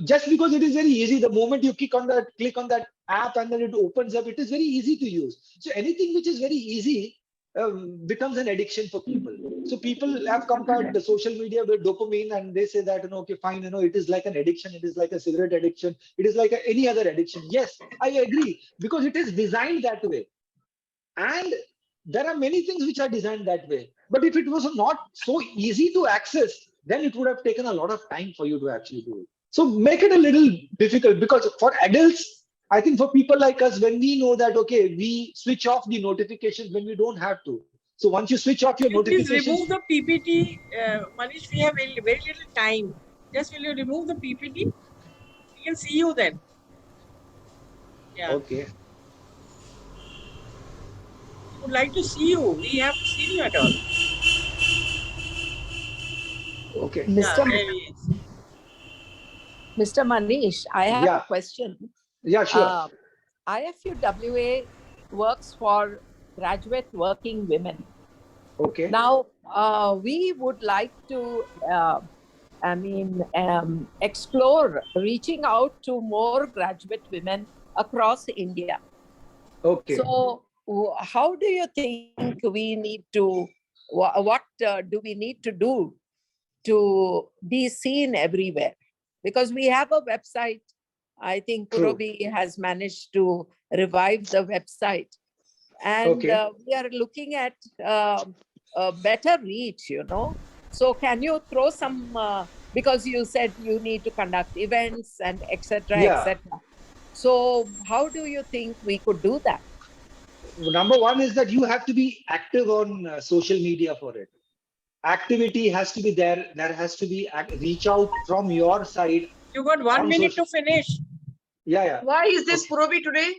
C: just because it is very easy, the moment you click on that app and then it opens up, it is very easy to use. So anything which is very easy becomes an addiction for people. So people have compared the social media with dopamine, and they say that, okay, fine, it is like an addiction. It is like a cigarette addiction. It is like any other addiction. Yes, I agree, because it is designed that way. And there are many things which are designed that way. But if it was not so easy to access, then it would have taken a lot of time for you to actually do it. So make it a little difficult, because for adults, I think for people like us, when we know that, okay, we switch off the notifications when we don't have to. So once you switch off your notifications.
B: Please remove the PPT. Manish, we have very little time. Just will you remove the PPT? We can see you then. Yeah.
C: Okay.
B: We would like to see you. We haven't seen you at all.
C: Okay.
D: Mr. Manish, I have a question.
C: Yeah, sure.
D: IFUWA works for graduate working women.
C: Okay.
D: Now, we would like to, explore reaching out to more graduate women across India.
C: Okay.
D: So, how do you think we need to, what do we need to do to be seen everywhere? Because we have a website. I think Purabhi has managed to revive the website. And we are looking at a better reach, So can you throw some, because you said you need to conduct events and etc. etc. So how do you think we could do that?
C: number one is that you have to be active on social media for it. Activity has to be there. There has to be reach out from your side.
B: You got 1
C: On
B: minute
C: social-
B: to finish.
C: Yeah.
A: Why is this Puravi today?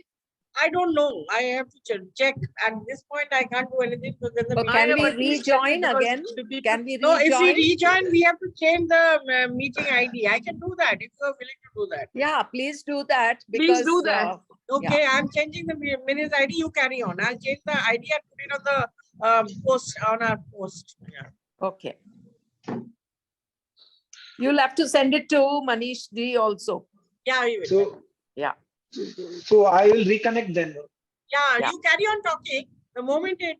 B: I don't know. I have to check. At this point, I can't do anything because there's a
D: So
B: meeting.
D: can we
A: but please check it
D: rejoin
A: because
D: again?
A: the people-
D: Can we
B: No, if we
D: rejoin?
B: rejoin, we have to change the meeting ID. I can do that if you are willing to do that.
D: Yeah, please do that.
A: Please
D: Because,
A: do that.
B: Okay, I'm changing the minutes ID. You carry on. I'll change the ID and put it on the post on our post. Yeah.
D: Okay. You'll have to send it to Manish Ji also.
B: Yeah, we will.
C: So
D: Yeah.
C: So I will reconnect then.
B: Yeah,
D: Yeah.
B: you carry on talking. The moment it.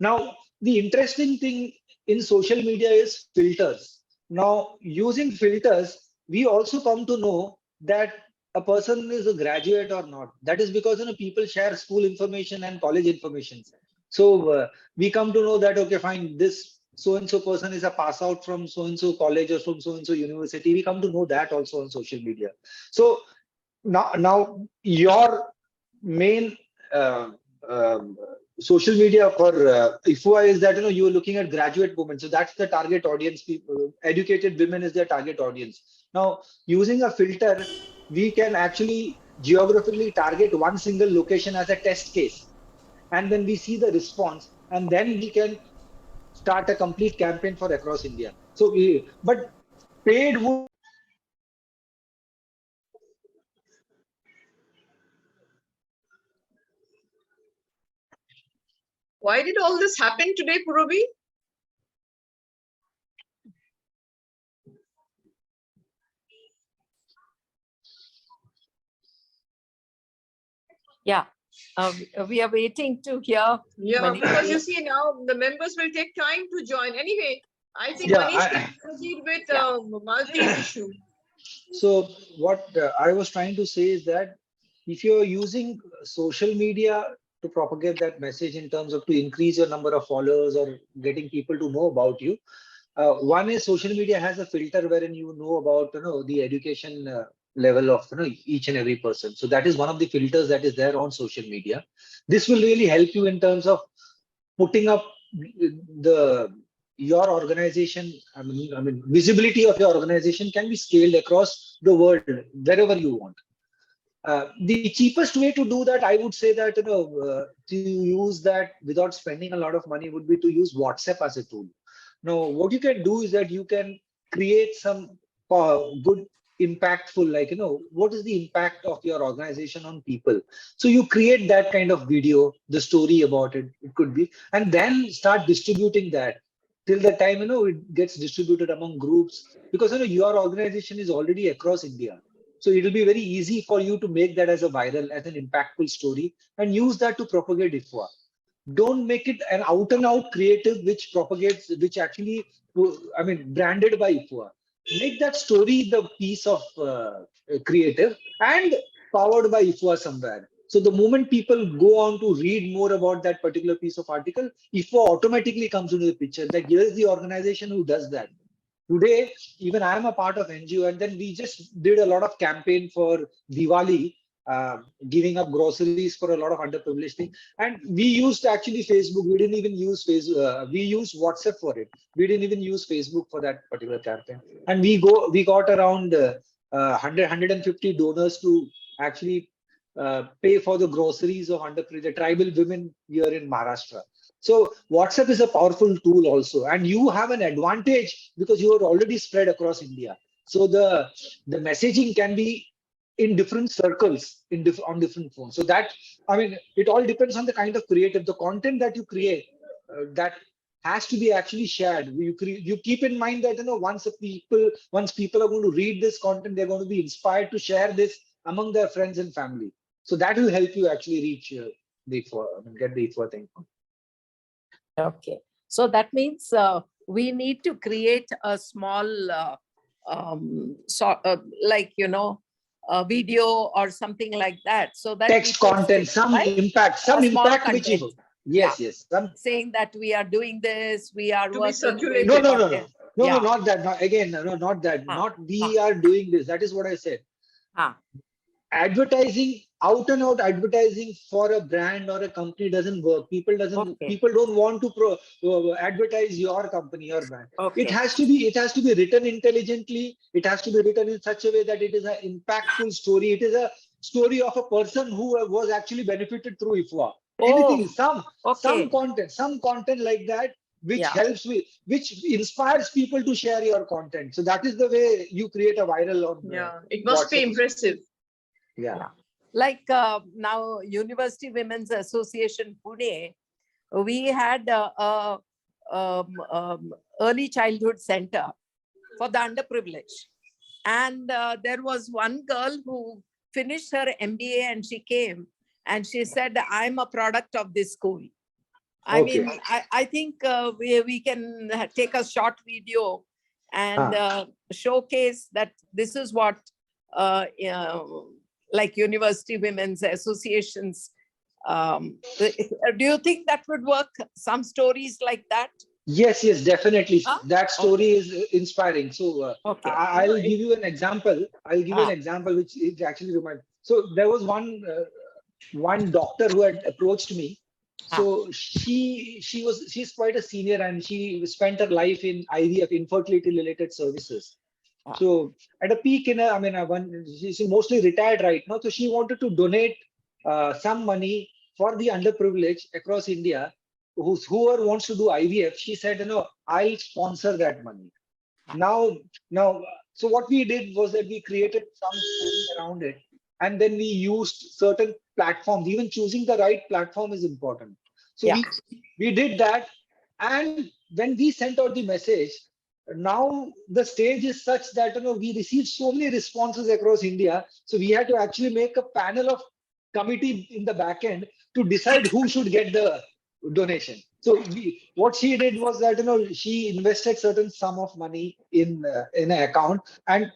C: Now, the interesting thing in social media is filters. Now, using filters, we also come to know that a person is a graduate or not. That is because people share school information and college information. So we come to know that, okay, fine, this so-and-so person is a pass out from so-and-so college or from so-and-so university. We come to know that also on social media. So now your main social media for IFWA is that you are looking at graduate women, so that's the target audience. People, educated women is their target audience. Now, using a filter, we can actually geographically target one single location as a test case, and then we see the response, and then we can start a complete campaign for across India. So, but paid would.
A: Why did all this happen today, Puravi?
D: Yeah. We are waiting to hear.
A: Yeah,
D: Manish
A: because
D: ji.
A: you see now the members will take time to join. Anyway, I think
C: Yeah,
A: Manish can proceed with
D: Yeah.
A: Malti's issue.
C: So what I was trying to say is that if you're using social media to propagate that message in terms of to increase your number of followers or getting people to know about you, one is social media has a filter wherein you know about the education level of each and every person. So that is one of the filters that is there on social media. This will really help you in terms of putting up the your organization. I mean, visibility of your organization can be scaled across the world wherever you want. The cheapest way to do that, I would say that to use that without spending a lot of money would be to use WhatsApp as a tool. Now, what you can do is that you can create some good impactful, like what is the impact of your organization on people. So you create that kind of video, the story about it could be, and then start distributing that till the time it gets distributed among groups, because your organization is already across India. So it will be very easy for you to make that as a viral, as an impactful story, and use that to propagate IFWA. Don't make it an out and out creative which propagates, which actually, I mean, branded by IFWA. Make that story the piece of creative and powered by IFWA somewhere. So the moment people go on to read more about that particular piece of article, IFWA automatically comes into the picture that here is the organization who does that. Today, even I am a part of NGO, and then we just did a lot of campaign for Diwali, giving up groceries for a lot of underprivileged things. And we used actually Facebook. We didn't even use Facebook. We used WhatsApp for it. We didn't even use Facebook for that particular campaign. And we got around 150 donors to actually pay for the groceries of underprivileged tribal women here in Maharashtra. So WhatsApp is a powerful tool also, and you have an advantage because you are already spread across India. So the messaging can be in different circles on different phones. So that, I mean, it all depends on the kind of creative, the content that you create, that has to be actually shared. You keep in mind that once people are going to read this content, they're going to be inspired to share this among their friends and family. So that will help you actually reach the IFWA, get the IFWA thing.
D: Okay. So that means we need to create a small, like, a video or something like that. So that
C: Text
D: we post
C: content,
D: it,
C: some
D: right?
C: impact,
D: A small
C: which you,
D: content.
C: yes,
D: Yeah.
C: yes.
D: Saying that we are doing this, we are
A: To be
D: working
A: circulated.
D: with
C: No,
D: content. Yeah.
C: not that. No, again, no, not that.
D: Ah,
C: Not we are doing this. That is what I said.
D: Ah.
C: advertising, out and out advertising for a brand or a company doesn't work.
D: Okay.
C: People don't want to advertise your company or brand. It
D: Okay.
C: has to be written intelligently. It has to be written in such a way that it is an impactful story. It is a story of a person who was actually benefited through IFWA. Anything,
D: Oh, okay.
C: some content like that, which
D: Yeah.
C: helps with, which inspires people to share your content. So that is the way you create a viral on
A: Yeah, it must be
C: WhatsApp.
A: impressive.
C: Yeah.
D: Like now, University Women's Association Pune, we had a early childhood center for the underprivileged. And there was one girl who finished her MBA and she came and she said, I'm a product of this school. I
C: Okay.
D: mean, I think we can take a short video and showcase that this is what like University Women's Associations. Do you think that would work? Some stories like that?
C: Yes, yes, definitely.
D: Huh?
C: That story is inspiring. So
D: Okay.
C: I'll give you an example. I'll give you an
D: Ah.
C: example which is actually reminds. So there was one doctor who had approached me. So she's quite a senior and she spent her life in IVF, infertility related services.
D: Ah.
C: So at a peak in I mean, she's mostly retired right now. So she wanted to donate some money for the underprivileged across India. Whoever wants to do IVF, she said, I'll sponsor that money. Now, so what we did was that we created some story around it, and then we used certain platforms. Even choosing the right platform is important. So
D: Yeah.
C: we did that, and when we sent out the message, now the stage is such that we received so many responses across India. So we had to actually make a panel of committee in the back end to decide who should get the donation. So what she did was that she invested certain sum of money in an account, and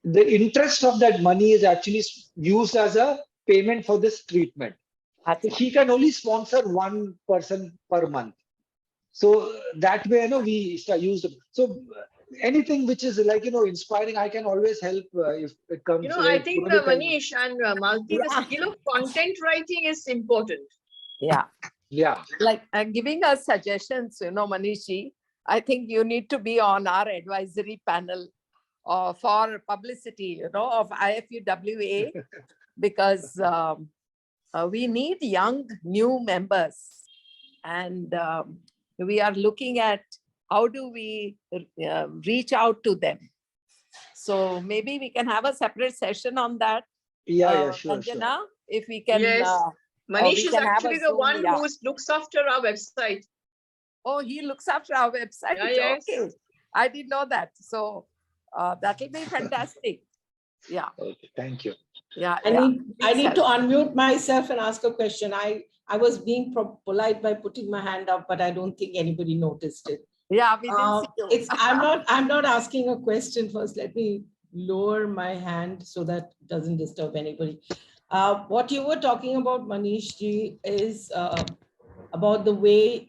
C: the interest of that money is actually used as a payment for this treatment. So she can only sponsor one person per month. So that way, we used. So anything which is like inspiring, I can always help if it comes.
A: I think
C: Purvik,
A: Manish and Malti, the skill of content writing is important.
D: Yeah.
C: Yeah.
D: Like giving us suggestions, Manishi, I think you need to be on our advisory panel for publicity, of IFUWA, because we need young new members, and we are looking at how do we reach out to them. So maybe we can have a separate session on that.
C: Yeah, sure.
D: Anjana, if we can.
A: Yes. Manish
D: we
A: is
D: can have
A: actually
D: a
A: the
D: Zoom,
A: one
D: yeah.
A: who looks after our website.
D: Oh, he looks after our website.
A: Yeah, yes.
D: Okay, I didn't know that. So that will be fantastic. Yeah.
C: Okay, thank you.
D: Yeah.
B: I
D: yeah.
B: need to unmute myself and ask a question. I was being polite by putting my hand up, but I don't think anybody noticed it.
D: Yeah, we didn't see you.
B: I'm not asking a question first. Let me lower my hand so that it doesn't disturb anybody. What you were talking about, Manish ji, is about the way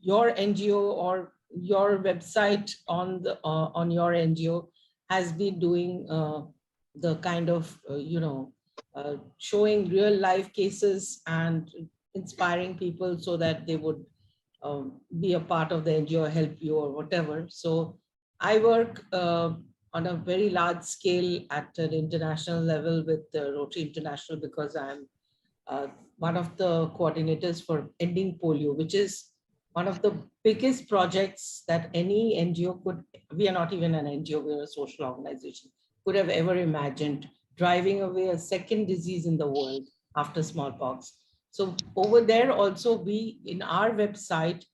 B: your NGO or your website on your NGO has been doing the kind of showing real life cases and inspiring people so that they would be a part of the NGO, help you or whatever. So I work on a very large scale at an international level with Rotary International, because I'm one of the coordinators for ending polio, which is one of the biggest projects that any NGO could, we are not even an NGO, we're a social organization, could have ever imagined, driving away a second disease in the world after smallpox. So over there also, we in our website,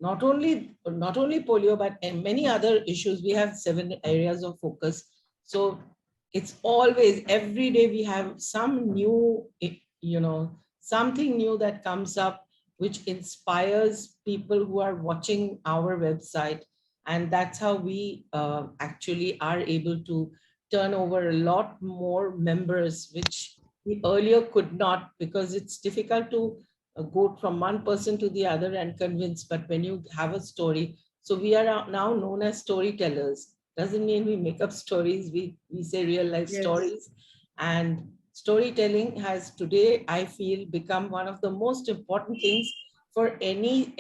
B: not only polio, but many other issues, we have 7 areas of focus. So it's always, every day we have some new, something new that comes up, which inspires people who are watching our website. And that's how we actually are able to turn over a lot more members, which we earlier could not, because it's difficult to go from one person to the other and convince. But when you have a story, so we are now known as storytellers. Doesn't mean we make up stories, we say real life stories. And storytelling has today, I feel, become one of the most important things for any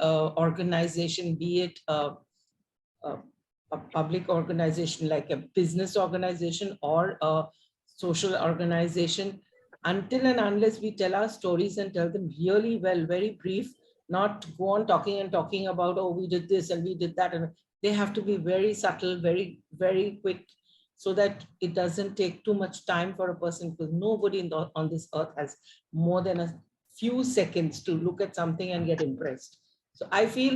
B: organization, be it a, a public organization like a business organization or a social organization. Until and unless we tell our stories and tell them really well, very brief, not go on talking and talking about, oh, we did this and we did that, and they have to be very subtle, very quick, so that it doesn't take too much time for a person, because nobody on this earth has more than a few seconds to look at something and get impressed. So I feel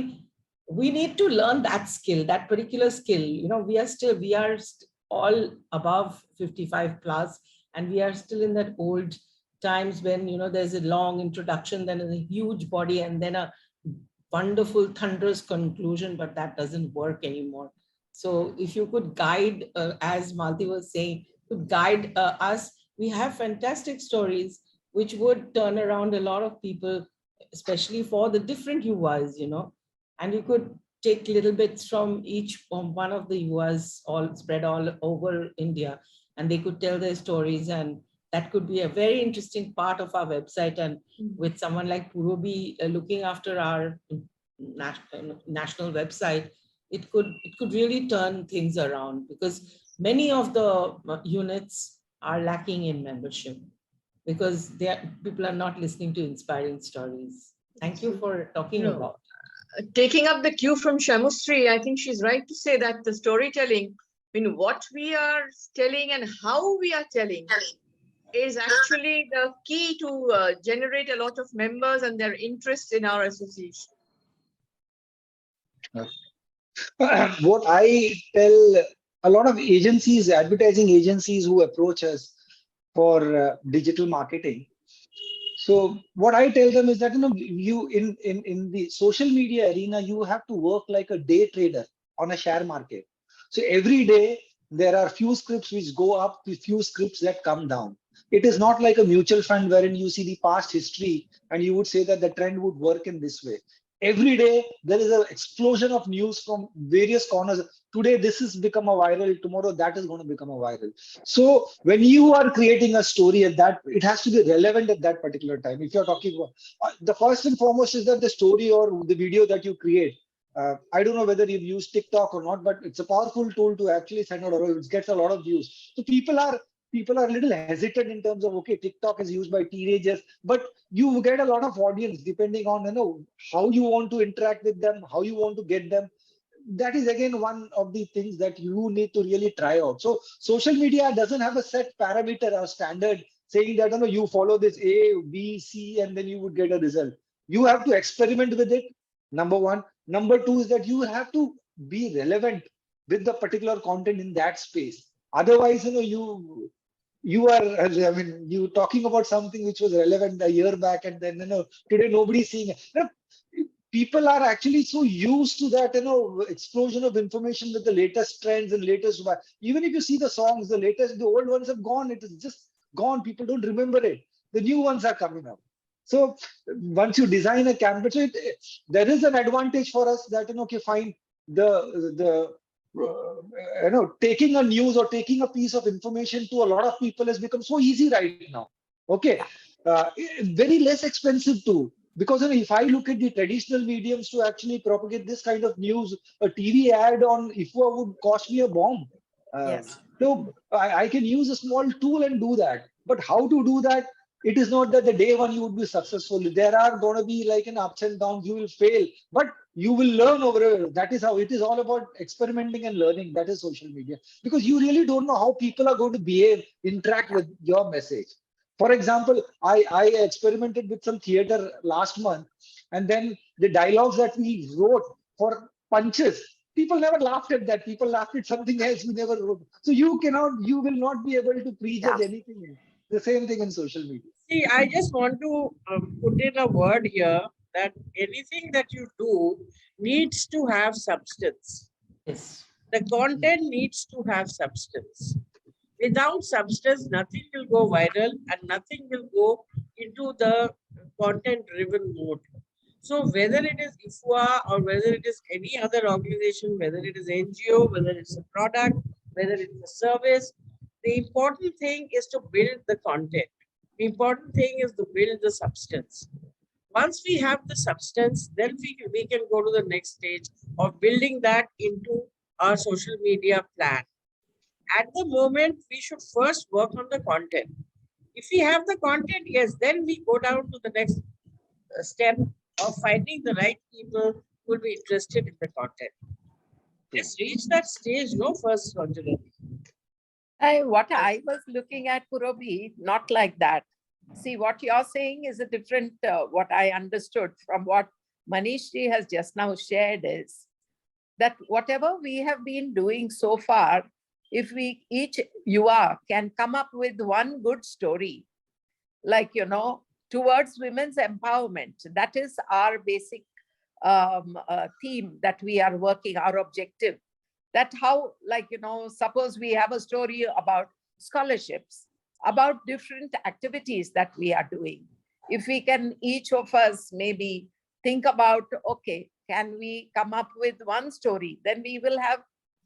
B: we need to learn that skill, that particular skill. We are all above 55 plus, and we are still in that old times when, there's a long introduction, then a huge body, and then a wonderful thunderous conclusion, but that doesn't work anymore. So if you could guide, as Malti was saying, could guide us, we have fantastic stories which would turn around a lot of people, especially for the different UIs, and you could take little bits from each one of the UIs, all spread all over India, and they could tell their stories, and that could be a very interesting part of our website. And with someone like Purabhi looking after our national website, it could really turn things around, because many of the units are lacking in membership because people are not listening to inspiring stories. Thank you for talking about.
A: Taking up the cue from Shamusri, I think she's right to say that the storytelling, what we are telling and how we are telling is actually the key to generate a lot of members and their interest in our association.
C: What I tell a lot of agencies, advertising agencies who approach us for digital marketing. So what I tell them is that, you in the social media arena, you have to work like a day trader on a share market. So every day there are few scripts which go up, few scripts that come down. It is not like a mutual fund wherein you see the past history and you would say that the trend would work in this way. Every day there is an explosion of news from various corners. Today this has become a viral, tomorrow that is going to become a viral. So when you are creating a story at that, it has to be relevant at that particular time. If you're talking about the first and foremost is that the story or the video that you create. I don't know whether you've used TikTok or not, but it's a powerful tool to actually send out, or it gets a lot of views. So people are a little hesitant in terms of, okay, TikTok is used by teenagers, but you get a lot of audience depending on, how you want to interact with them, how you want to get them. That is again one of the things that you need to really try out. So social media doesn't have a set parameter or standard saying that, you follow this A, B, C, and then you would get a result. You have to experiment with it, number one. Number two is that you have to be relevant with the particular content in that space. Otherwise, you are, you talking about something which was relevant a year back, and then, today nobody's seeing it. People are actually so used to that, explosion of information with the latest trends and latest. Even if you see the songs, the old ones have gone. It is just gone. People don't remember it. The new ones are coming up. So once you design a campaign, so there is an advantage for us that, okay, fine, taking a news or taking a piece of information to a lot of people has become so easy right now. Okay, very less expensive too. Because if I look at the traditional mediums to actually propagate this kind of news, a TV ad on IFWA would cost me a bomb.
D: Yes.
C: So I can use a small tool and do that. But how to do that? It is not that the day one you would be successful. There are going to be like an ups and downs. You will fail, but you will learn over. That is how it is all about experimenting and learning. That is social media, because you really don't know how people are going to behave, interact with your message. For example, I experimented with some theater last month, and then the dialogues that we wrote for punches, people never laughed at that. People laughed at something else we never wrote. So you will not be able to prejudge anything. The same thing in social media.
B: See, I just want to put in a word here that anything that you do needs to have substance. Yes. The content needs to have substance. Without substance, nothing will go viral and nothing will go into the content-driven mode. So whether it is IFWA or whether it is any other organization, whether it is NGO, whether it's a product, whether it's a service, the important thing is to build the content. The important thing is to build the substance. Once we have the substance, then we can go to the next stage of building that into our social media plan. At the moment, we should first work on the content. If we have the content, yes, then we go down to the next step of finding the right people who will be interested in the content. Let's reach that stage, no, first, Ranjana.
D: What I was looking at, Purabhi, not like that. See, what you're saying is a different, what I understood from what Manish ji has just now shared is that whatever we have been doing so far, if we each yuva can come up with one good story, like, towards women's empowerment, that is our basic theme that we are working, our objective. That how, like, suppose we have a story about scholarships, about different activities that we are doing. If we can, each of us maybe think about, okay, can we come up with one story? Then we will have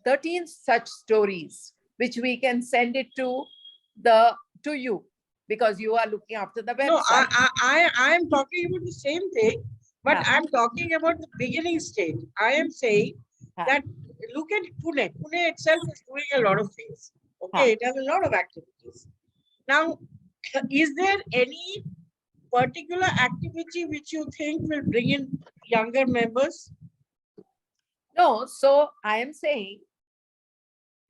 D: 13 such stories, which we can send it to you, because you are looking after the website.
B: No, I am talking about the same thing, but
D: Huh.
B: I'm talking about the beginning stage. I am saying
D: Huh.
B: that look at Pune. Pune itself is doing a lot of things. Okay,
D: Huh.
B: it has a lot of activities. Now, is there any particular activity which you think will bring in younger members?
D: No, so I am saying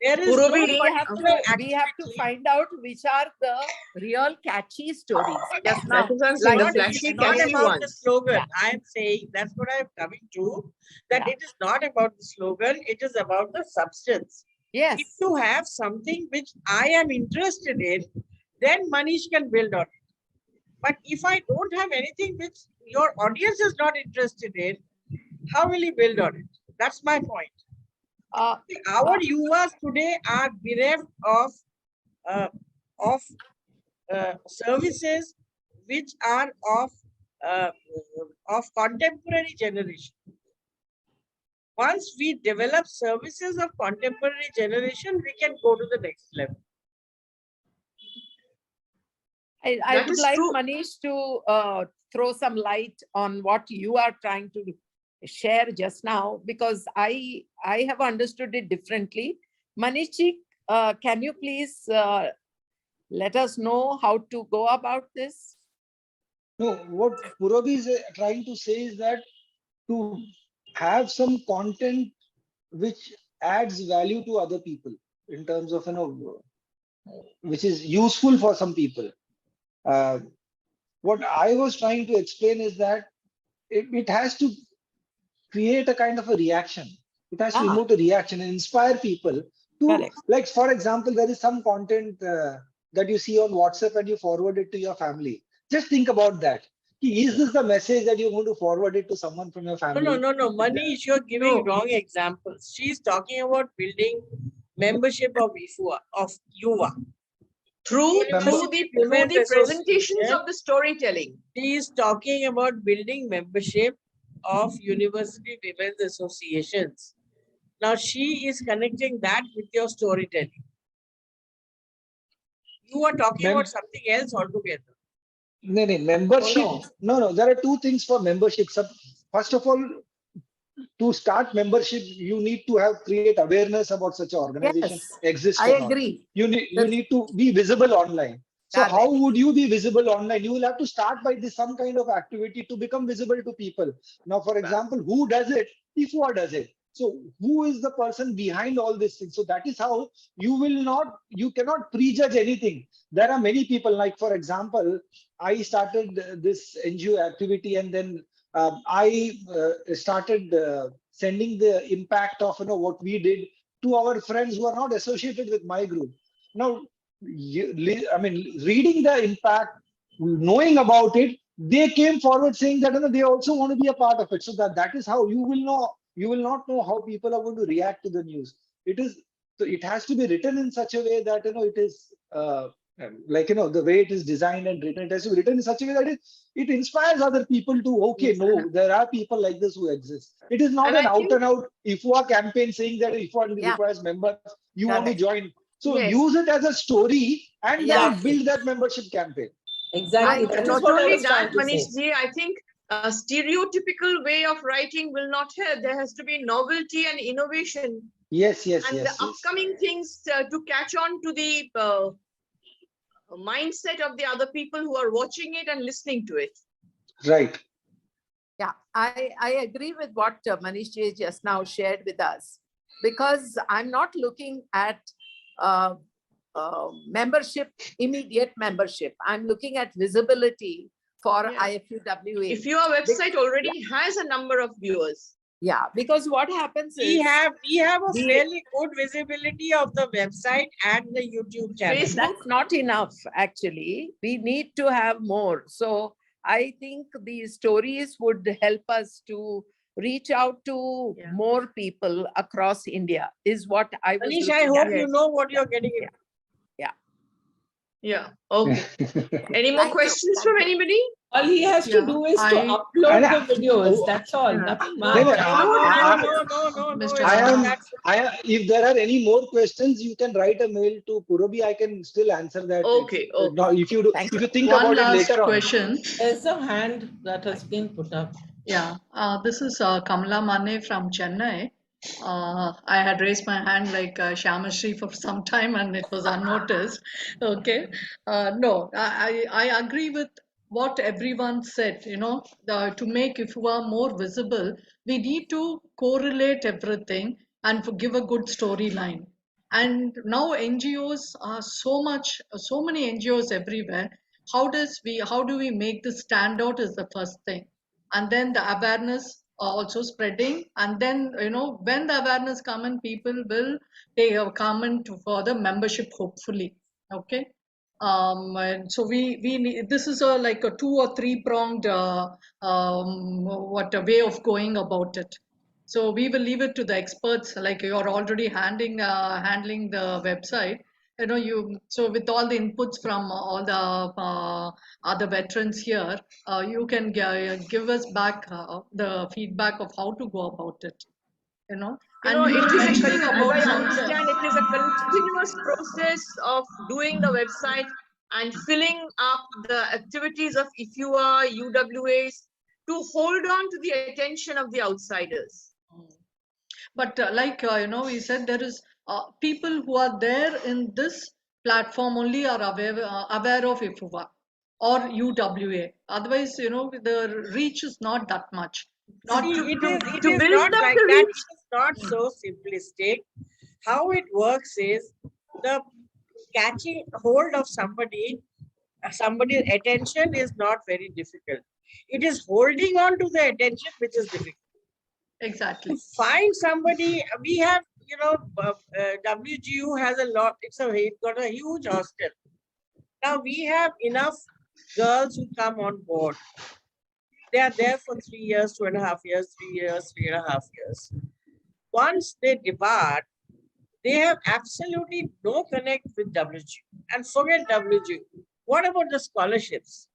B: There is
A: Purabhi,
B: no
D: we have
B: particular
D: to
B: activity.
D: find out which are the real catchy stories. Just now,
A: That is what I'm saying, the
D: like
B: It's
A: flashy,
B: not
A: catchy
B: about the
A: ones.
B: slogan.
D: Yeah.
B: I am saying that's what I'm coming to. That
D: Yeah.
B: it is not about the slogan. It is about the substance. If
D: yes,
B: you have something which I am interested in, then Manish can build on it. But if I don't have anything which your audience is not interested in, how will he build on it? That's my point. Our yuvas today are bereft of services which are of contemporary generation. Once we develop services of contemporary generation, we can go to the next level.
D: I
A: That
D: would
A: is
D: like
A: true.
D: Manish to throw some light on what you are trying to share just now, because I have understood it differently. Manish ji, can you please let us know how to go about this?
C: No, what Purabhi is trying to say is that to have some content which adds value to other people in terms of, which is useful for some people. What I was trying to explain is that it has to create a kind of a reaction. It has to emote a reaction and inspire people to,
D: Correct.
C: like, for example, there is some content that you see on WhatsApp and you forward it to your family. Just think about that. Is this the message that you're going to forward it to someone from your family?
B: No. Manish, you're giving
A: No.
B: wrong examples. She's talking about building membership of yuva.
A: Through
B: University
A: the
B: Women's
A: presentations
B: Association.
A: of the storytelling.
B: She is talking about building membership of University Women's Associations. Now she is connecting that with your storytelling. You are talking about something else altogether.
C: No, membership.
A: Oh,
C: No. There are two things for membership. First of all, to start membership, you need to create awareness about such an organization
D: Yes,
C: exists
D: I
C: or not.
D: agree.
C: You need to be visible online. So
D: Correct.
C: how would you be visible online? You will have to start by some kind of activity to become visible to people. Now, for example, who does it? IFWA does it. So who is the person behind all these things? So that is how you cannot prejudge anything. There are many people, like, for example, I started this NGO activity, and then I started sending the impact of what we did to our friends who are not associated with my group. Now, reading the impact, knowing about it, they came forward saying that they also want to be a part of it. So that is how you will know. You will not know how people are going to react to the news. It has to be written in such a way that it is the way it is designed and written. It has to be written in such a way that it inspires other people to, okay, no, there are people like this who exist. It is not
A: And
C: an
A: I
C: out
A: think-
C: and out IFWA campaign saying that IFWA
D: Yeah.
C: requires members. You want to
D: Correct.
C: join. So
A: Yes.
C: use it as a story and
D: Yeah.
C: then build that membership campaign.
D: I-
E: Exactly. That is
A: Not
E: what I
A: only
E: was trying
A: that,
E: to say.
A: Manish ji, I think a stereotypical way of writing will not help. There has to be novelty and innovation
C: Yes, yes,
A: and the
C: yes, yes.
A: upcoming things to catch on to the mindset of the other people who are watching it and listening to it.
C: Right.
D: Yeah, I agree with what Manish ji just now shared with us, because I'm not looking at membership, immediate membership. I'm looking at visibility for
A: Yeah.
D: IFUWA.
A: If your website already has a number of viewers,
D: Yeah, because what happens
B: We
D: is,
B: have a
D: we-
B: fairly good visibility of the website and the YouTube channel.
A: Facebook-
D: that's not enough, actually. We need to have more. So I think these stories would help us to reach out to
A: Yeah.
D: more people across India, is what I was
B: Manish, I
D: looking
B: hope
D: at.
B: you know what you're getting into.
A: yeah, okay. Any more
D: Thank you,
A: questions
D: thank
A: from
D: you.
A: anybody?
E: All he has to
F: Yeah,
E: do is to
F: I-
E: upload
C: And
E: the videos.
C: oh,
E: That's all.
A: yeah.
E: Nothing
A: No,
E: much.
C: no,
B: No,
F: Mr.
B: it's
C: I
B: not
C: am,
B: that.
C: if there are any more questions, you can write a mail to Purabhi. I can still answer that.
A: Okay, okay.
C: No, if you do,
D: Thank
C: if
D: you.
C: you think
F: One
C: about it
F: last
C: later on.
F: question.
E: There's a hand that has been put up.
F: Yeah, this is Kamala Mane from Chennai. I had raised my hand like Shyamashri for some time and it was unnoticed. Okay. No, I agree with what everyone said, you know, to make if you are more visible, we need to correlate everything and give a good storyline. And now NGOs are so many NGOs everywhere. How do we make this stand out is the first thing. And then the awareness also spreading, and then when the awareness come in, people will take a comment for the membership, hopefully. Okay. And so we need, this is like a 2 or 3 pronged what a way of going about it. So we will leave it to the experts, like you're already handling the website. So with all the inputs from all the other veterans here, you can give us back the feedback of how to go about it.
A: You know,
F: And you
A: it
F: were
A: is
F: mentioning
A: as
F: about
A: I
F: something.
A: understand, it is a continuous process of doing the website and filling up the activities of IFUWA, UWAs to hold on to the attention of the outsiders.
F: But we said there is people who are there in this platform only are aware of IFUWA or UWA. Otherwise, the reach is not that much. Not
B: See,
F: to,
B: it
A: to
B: is
A: build
B: not
A: up
B: like
A: the
B: that.
A: reach.
B: It is not so simplistic. How it works is the catching hold of somebody's attention is not very difficult. It is holding on to the attention which is difficult.
F: exactly.
B: To find somebody, we have, WGU has a lot, it's got a huge hostel. Now we have enough girls who come on board. They are there for 3 years, 2.5 years, 3 years, 3.5 years. Once they depart, they have absolutely no connect with WGU. And forget WGU. What about the scholarships?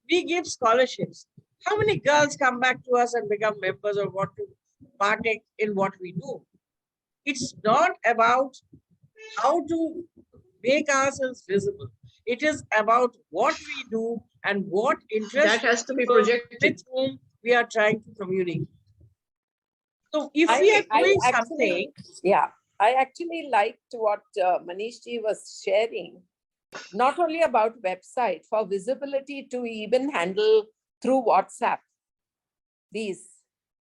B: We give scholarships. How many girls come back to us and become members or want to partake in what we do? It's not about how to make ourselves visible. It is about what we do and what interest
A: That has to be
B: people
A: projected.
B: with whom we are trying to communicate. So if we are doing something,
D: Yeah, I actually liked what Manish ji was sharing, not only about website, for visibility to even handle through WhatsApp. These,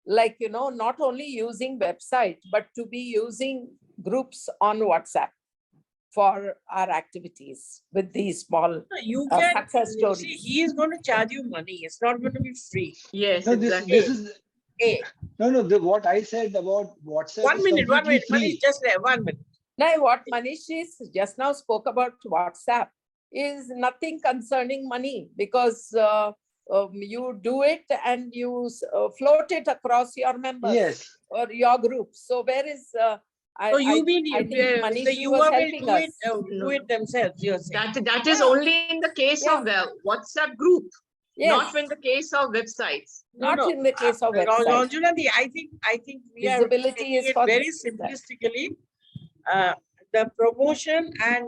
D: like, not only using website, but to be using groups on WhatsApp for our activities with these small
B: you
D: success
B: can see
D: stories.
B: he is going to charge you money. It's not going to be free.
A: Yes,
C: No,
A: exactly.
C: this is what I said about WhatsApp.
B: One
C: is
B: minute,
C: completely
B: Manish,
C: free.
B: just there, 1 minute.
D: Now, what Manish ji just now spoke about WhatsApp is nothing concerning money, because you do it and you float it across your members
C: Yes.
D: or your group. So where is
B: So you mean
D: I think Manish
B: the
D: ji
B: UA
D: was
B: will
D: helping
B: do
D: us.
B: it, do it themselves, you're saying.
A: That is
D: Yeah.
A: only in the case of WhatsApp group,
D: Yes,
A: not in the case of websites.
D: not in the case of website.
B: Ranjuna, I think we are
D: Visibility
B: taking
D: is
B: it
D: for
B: very
D: this, that.
B: simplistically. the promotion and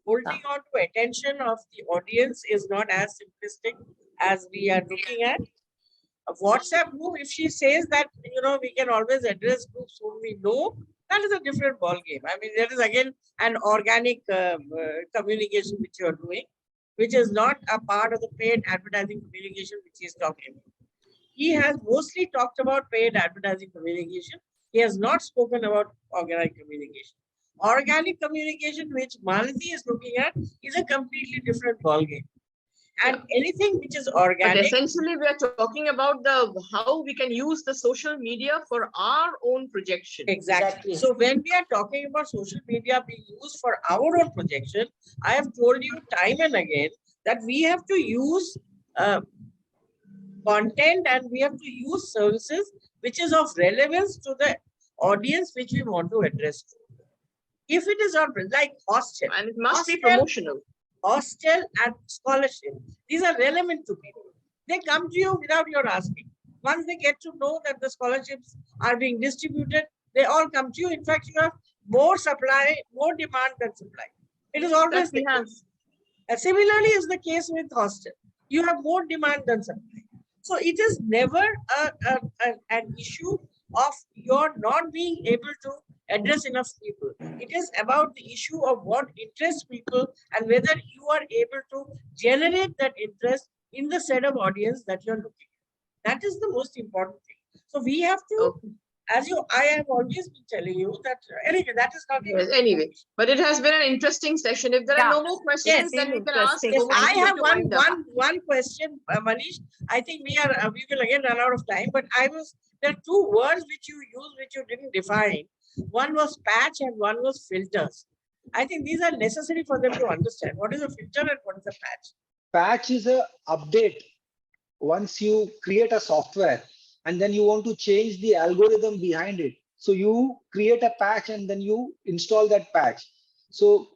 B: holding on to attention of the audience is not as simplistic as we are looking at. A WhatsApp group, if she says that, we can always address groups whom we know, that is a different ball game. I mean, that is again an organic communication which you are doing, which is not a part of the paid advertising communication which he is talking about. He has mostly talked about paid advertising communication. He has not spoken about organic communication. Organic communication, which Malati is looking at, is a completely different ballgame. And anything which is
A: But
B: organic,
A: essentially, we are talking about how we can use the social media for our own projection.
B: exactly. So when we are talking about social media being used for our own projection, I have told you time and again that we have to use content and we have to use services which is of relevance to the audience which we want to address. If it is not like hostel,
A: And it must be
B: Hostel-
A: promotional.
B: hostel and scholarship, these are relevant to people. They come to you without your asking. Once they get to know that the scholarships are being distributed, they all come to you. In fact, you have more supply, more demand than supply. It is always
A: That we
B: the
A: have.
B: case. Similarly is the case with hostel. You have more demand than supply. So it is never an issue of your not being able to address enough people. It is about the issue of what interests people and whether you are able to generate that interest in the set of audience that you're looking at. That is the most important thing. So we have to,
A: Okay.
B: I have always been telling you that, anyway, that is not.
A: Yes, anyway, but it has been an interesting session. If there are no more questions,
B: Yes,
A: then we can ask.
D: interesting.
B: Yes,
A: Gomati
B: I have
A: to wind up.
B: one question, Manish. I think we will again run out of time, but there are two words which you used, which you didn't define. One was patch and one was filters. I think these are necessary for them to understand. What is a filter and what is a patch?
C: Patch is a update. Once you create a software and then you want to change the algorithm behind it. So you create a patch and then you install that patch. So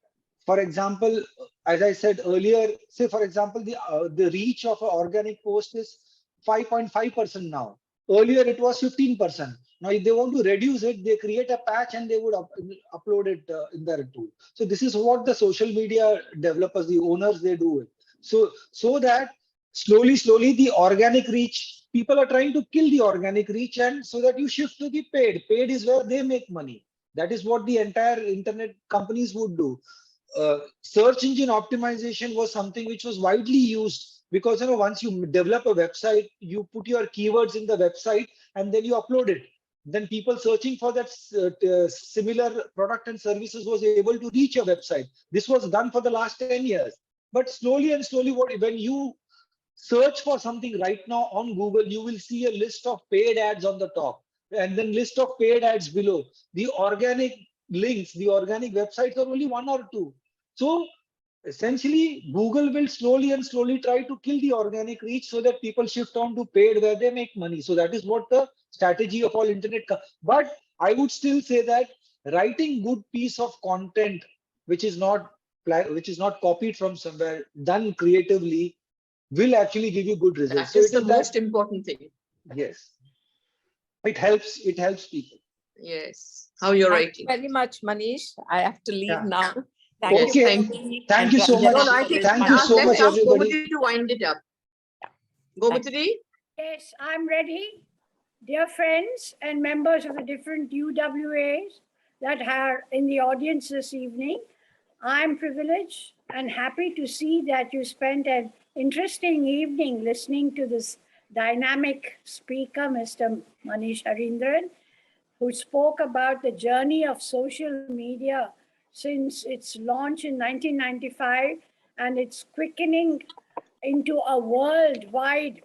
C: for example, as I said earlier, say for example, the reach of an organic post is 5.5% now. Earlier it was 15%. Now if they want to reduce it, they create a patch and they would upload it in their tool. So this is what the social media developers, the owners, they do it. So that slowly the organic reach, people are trying to kill the organic reach, and so that you shift to the paid is where they make money. That is what the entire internet companies would do. Search engine optimization was something which was widely used because once you develop a website, you put your keywords in the website and then you upload it. Then people searching for that similar product and services was able to reach your website. This was done for the last 10 years. But slowly, when you search for something right now on Google, you will see a list of paid ads on the top and then list of paid ads below. The organic links, the organic websites are only one or two. So essentially, Google will slowly try to kill the organic reach so that people shift on to paid where they make money. So that is what the strategy of all internet. But I would still say that writing good piece of content, which is not copied from somewhere, done creatively, will actually give you good results.
A: That is
C: so
A: the most important thing.
C: Yes, it helps people.
A: Yes, how you're
D: Thank
A: writing.
D: you very much, Manish. I have to leave
C: Yeah.
D: now.
C: Okay. Thank you so much.
A: No, I think
C: Thank you so
A: let's
C: much,
A: ask
C: everybody.
A: Gomati to wind it up. Gomati?
G: Yes, I'm ready. Dear friends and members of the different UWAs that are in the audience this evening, I'm privileged and happy to see that you spent an interesting evening listening to this dynamic speaker, Mr. Manish Harindran, who spoke about the journey of social media since its launch in 1995 and its quickening into a worldwide,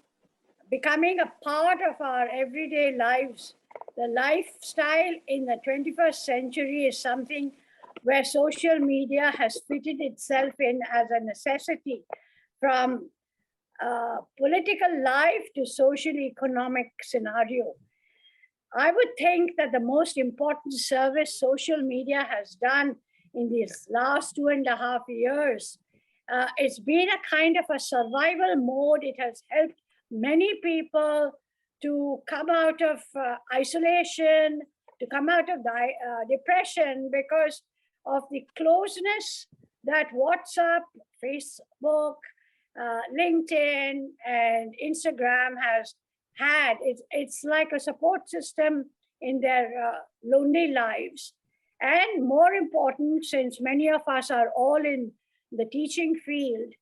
G: becoming a part of our everyday lives. The lifestyle in the 21st century is something where social media has fitted itself in as a necessity, from political life to social economic scenario. I would think that the most important service social media has done in these last 2.5 years, it's been a kind of a survival mode. It has helped many people to come out of isolation, to come out of depression, because of the closeness that WhatsApp, Facebook, LinkedIn, and Instagram has had. It's like a support system in their lonely lives. And more important, since many of us are all in the teaching field,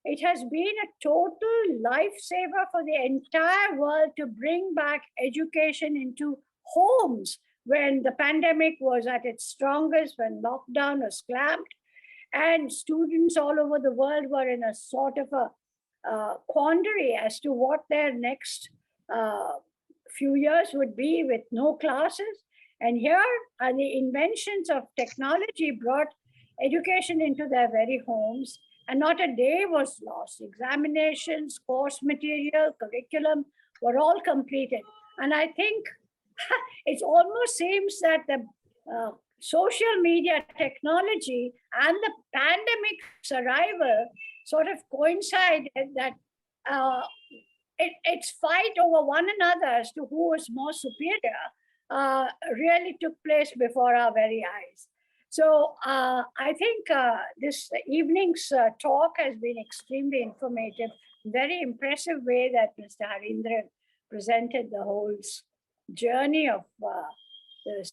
G: it has been a total lifesaver for the entire world to bring back education into homes when the pandemic was at its strongest, when lockdown was clamped, and students all over the world were in a sort of a quandary as to what their next few years would be with no classes. And here are the inventions of technology brought education into their very homes, and not a day was lost. Examinations, course material, curriculum were all completed. And I think it almost seems that the social media technology and the pandemic's arrival sort of coincided that its fight over one another as to who was more superior really took place before our very eyes. So I think this evening's talk has been extremely informative, very impressive way that Mr. Harindran presented the whole journey of this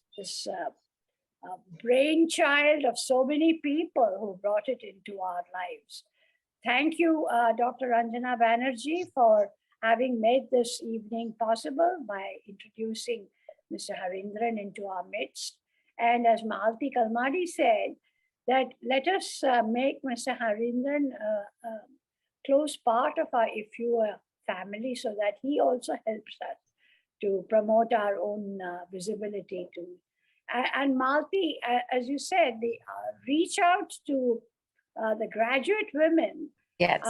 G: brainchild of so many people who brought it into our lives. Thank you, Dr. Ranjana Banerjee, for having made this evening possible by introducing Mr. Harindran into our midst. And as Malti Kalmadi said, that let us make Mr. Harindran a close part of our IFUA family so that he also helps us to promote our own visibility too. And Malti, as you said, the reach out to the graduate women.
D: Yes.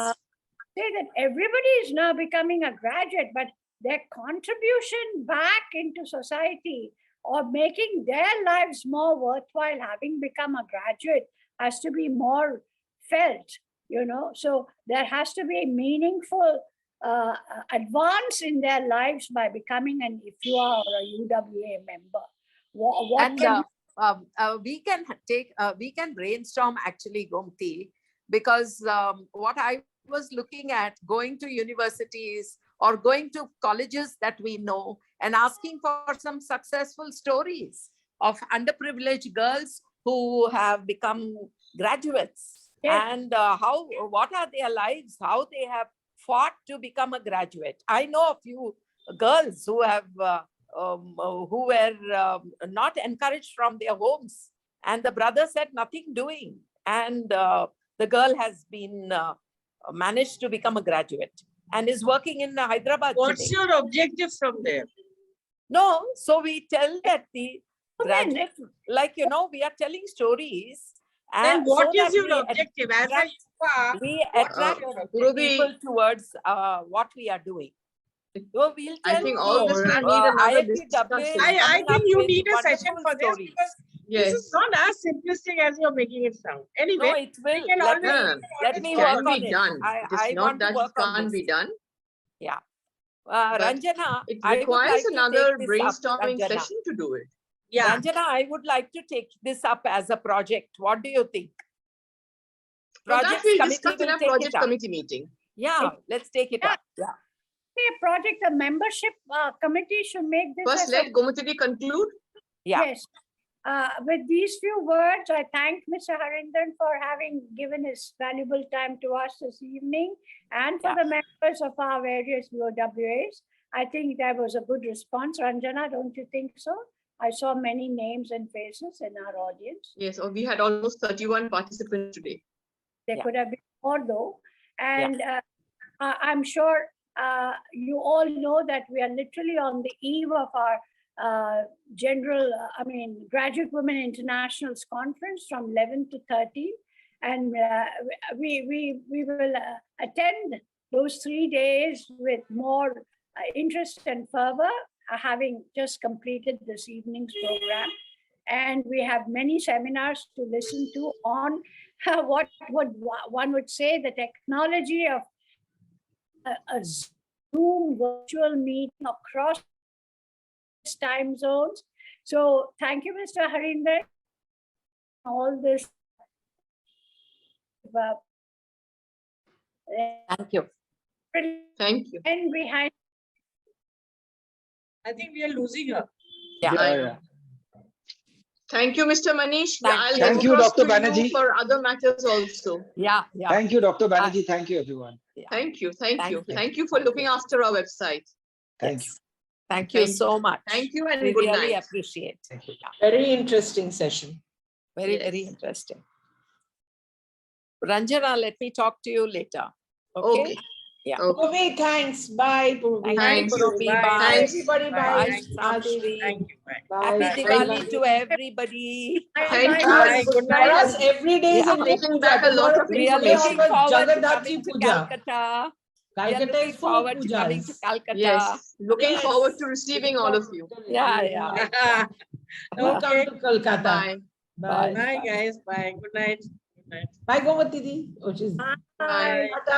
G: Say that everybody is now becoming a graduate, but their contribution back into society or making their lives more worthwhile having become a graduate has to be more felt, you know. So there has to be a meaningful advance in their lives by becoming an IFUA or a UWA member.
D: We can brainstorm actually, Gomti, because what I was looking at, going to universities or going to colleges that we know and asking for some successful stories of underprivileged girls who have become graduates.
G: Yes.
D: And what are their lives, how they have fought to become a graduate. I know a few girls who have who were not encouraged from their homes, and the brother said nothing doing, and the girl has been managed to become a graduate and is working in Hyderabad
B: What's
D: today.
B: your objective from there?
D: No, so we tell that the graduate, like, you know, we are telling stories.
B: Then what
D: so
B: is
D: that
B: your
D: we
B: objective? As a
D: attract-
B: IFUA,
D: we
B: what
D: attract
B: is your objective?
A: Guruji,
D: people towards what we are doing. So we'll
A: I
D: tell
A: think all this will
B: the,
A: need another
D: IIT
A: discussion.
D: is
B: I
D: coming
B: think
D: up
B: you
D: with
B: need a session
D: wonderful
B: for this
D: stories.
B: because
A: Yes.
B: this is not as simplistic as you're making it sound. Anyway,
D: No, it will.
B: can
D: Let
B: always-
D: me,
A: No,
D: let
A: it
D: me
A: can
D: work
A: be
D: on it.
A: done.
D: I
A: It's not
D: want to
A: that it
D: work on
A: can't
D: this.
A: be done.
D: Yeah.
A: But
D: Ranjana,
A: It
D: I would
A: requires
D: like to
A: another
D: take this up,
A: brainstorming
D: Ranjana.
A: session to do it.
B: yeah.
D: Ranjana, I would like to take this up as a project. What do you think?
A: So that
D: Projects
A: we'll
D: committee
A: discuss in
D: will
A: a
D: take
A: project
D: it up.
A: committee meeting.
D: Yeah, let's take it up. Yeah.
G: A project, a membership committee should make this.
A: First,
G: as a-
A: let Gomatidi conclude.
D: Yeah.
G: Yes. With these few words, I thank Mr. Harindran for having given his valuable time to us this evening and for
D: Yeah.
G: the members of our various UWAs. I think that was a good response. Ranjana, don't you think so? I saw many names and faces in our audience.
A: Yes, or we had almost 31 participants today.
G: There
D: Yeah.
G: could have been more though. And I'm sure you all know that we are literally on the eve of our Graduate Women Internationals Conference from 11 to 13. And we will attend those 3 days with more interest and fervor, having just completed this evening's program. And we have many seminars to listen to on what one would say the technology of a Zoom virtual meeting across time zones. So thank you, Mr. Harindran. all this. uh,
D: Thank you.
A: Thank you.
G: And behind.
B: I think we are losing her.
D: Yeah.
A: I- Thank you, Mr. Manish.
D: Thank
A: I'll
D: you.
A: get
C: Thank you,
A: across
C: Dr.
A: to you
C: Banerjee.
A: for other matters also.
D: Yeah. Yeah.
C: Thank you, Dr. Banerjee. Thank you, everyone.
A: Thank you. Thank
D: Thank
A: you.
D: you.
A: Thank you for
D: Thank
A: looking
D: you.
A: after our website.
C: Thank you.
D: Yes. Thank you
A: Thank you.
D: so much.
A: Thank you and
D: We
A: good
D: really
A: night.
D: appreciate.
C: Thank you.
D: Yeah.
E: Very interesting session.
D: Very, very
A: Yes.
D: interesting. Ranjana, let me talk to you later.
A: Okay.
D: Okay? Yeah.
A: Okay.
E: Purvi, thanks. Bye, Purvi.
D: Thank you,
A: Thanks.
D: Purvi.
B: Bye.
D: Bye.
A: Thanks.
E: Everybody,
B: Bye.
E: bye.
D: Bye, Samshri.
B: Thank you. Bye.
E: Bye.
D: Happy
E: Bye.
D: Diwali to everybody.
A: Thank you
E: Us,
A: and good
E: for
A: night.
E: us, every day is
D: Yeah.
E: a good
A: Taking
E: puja.
A: back a lot of
D: We are
E: Today
D: looking
E: was
D: forward to
E: Jagadhatri
D: coming to
E: Puja.
D: Calcutta. We are
E: Calcutta
D: looking
E: is full of
D: forward to coming to
E: pujas.
D: Calcutta.
A: Yes. Looking
E: Yes.
A: forward to receiving all of you.
D: Yeah, yeah.
E: Do come to Kolkata.
A: Bye.
D: Bye.
B: Bye, guys. Bye. Good night. Good night.
E: Bye, Gomati di. Oh, she's
A: Bye.
E: Tata.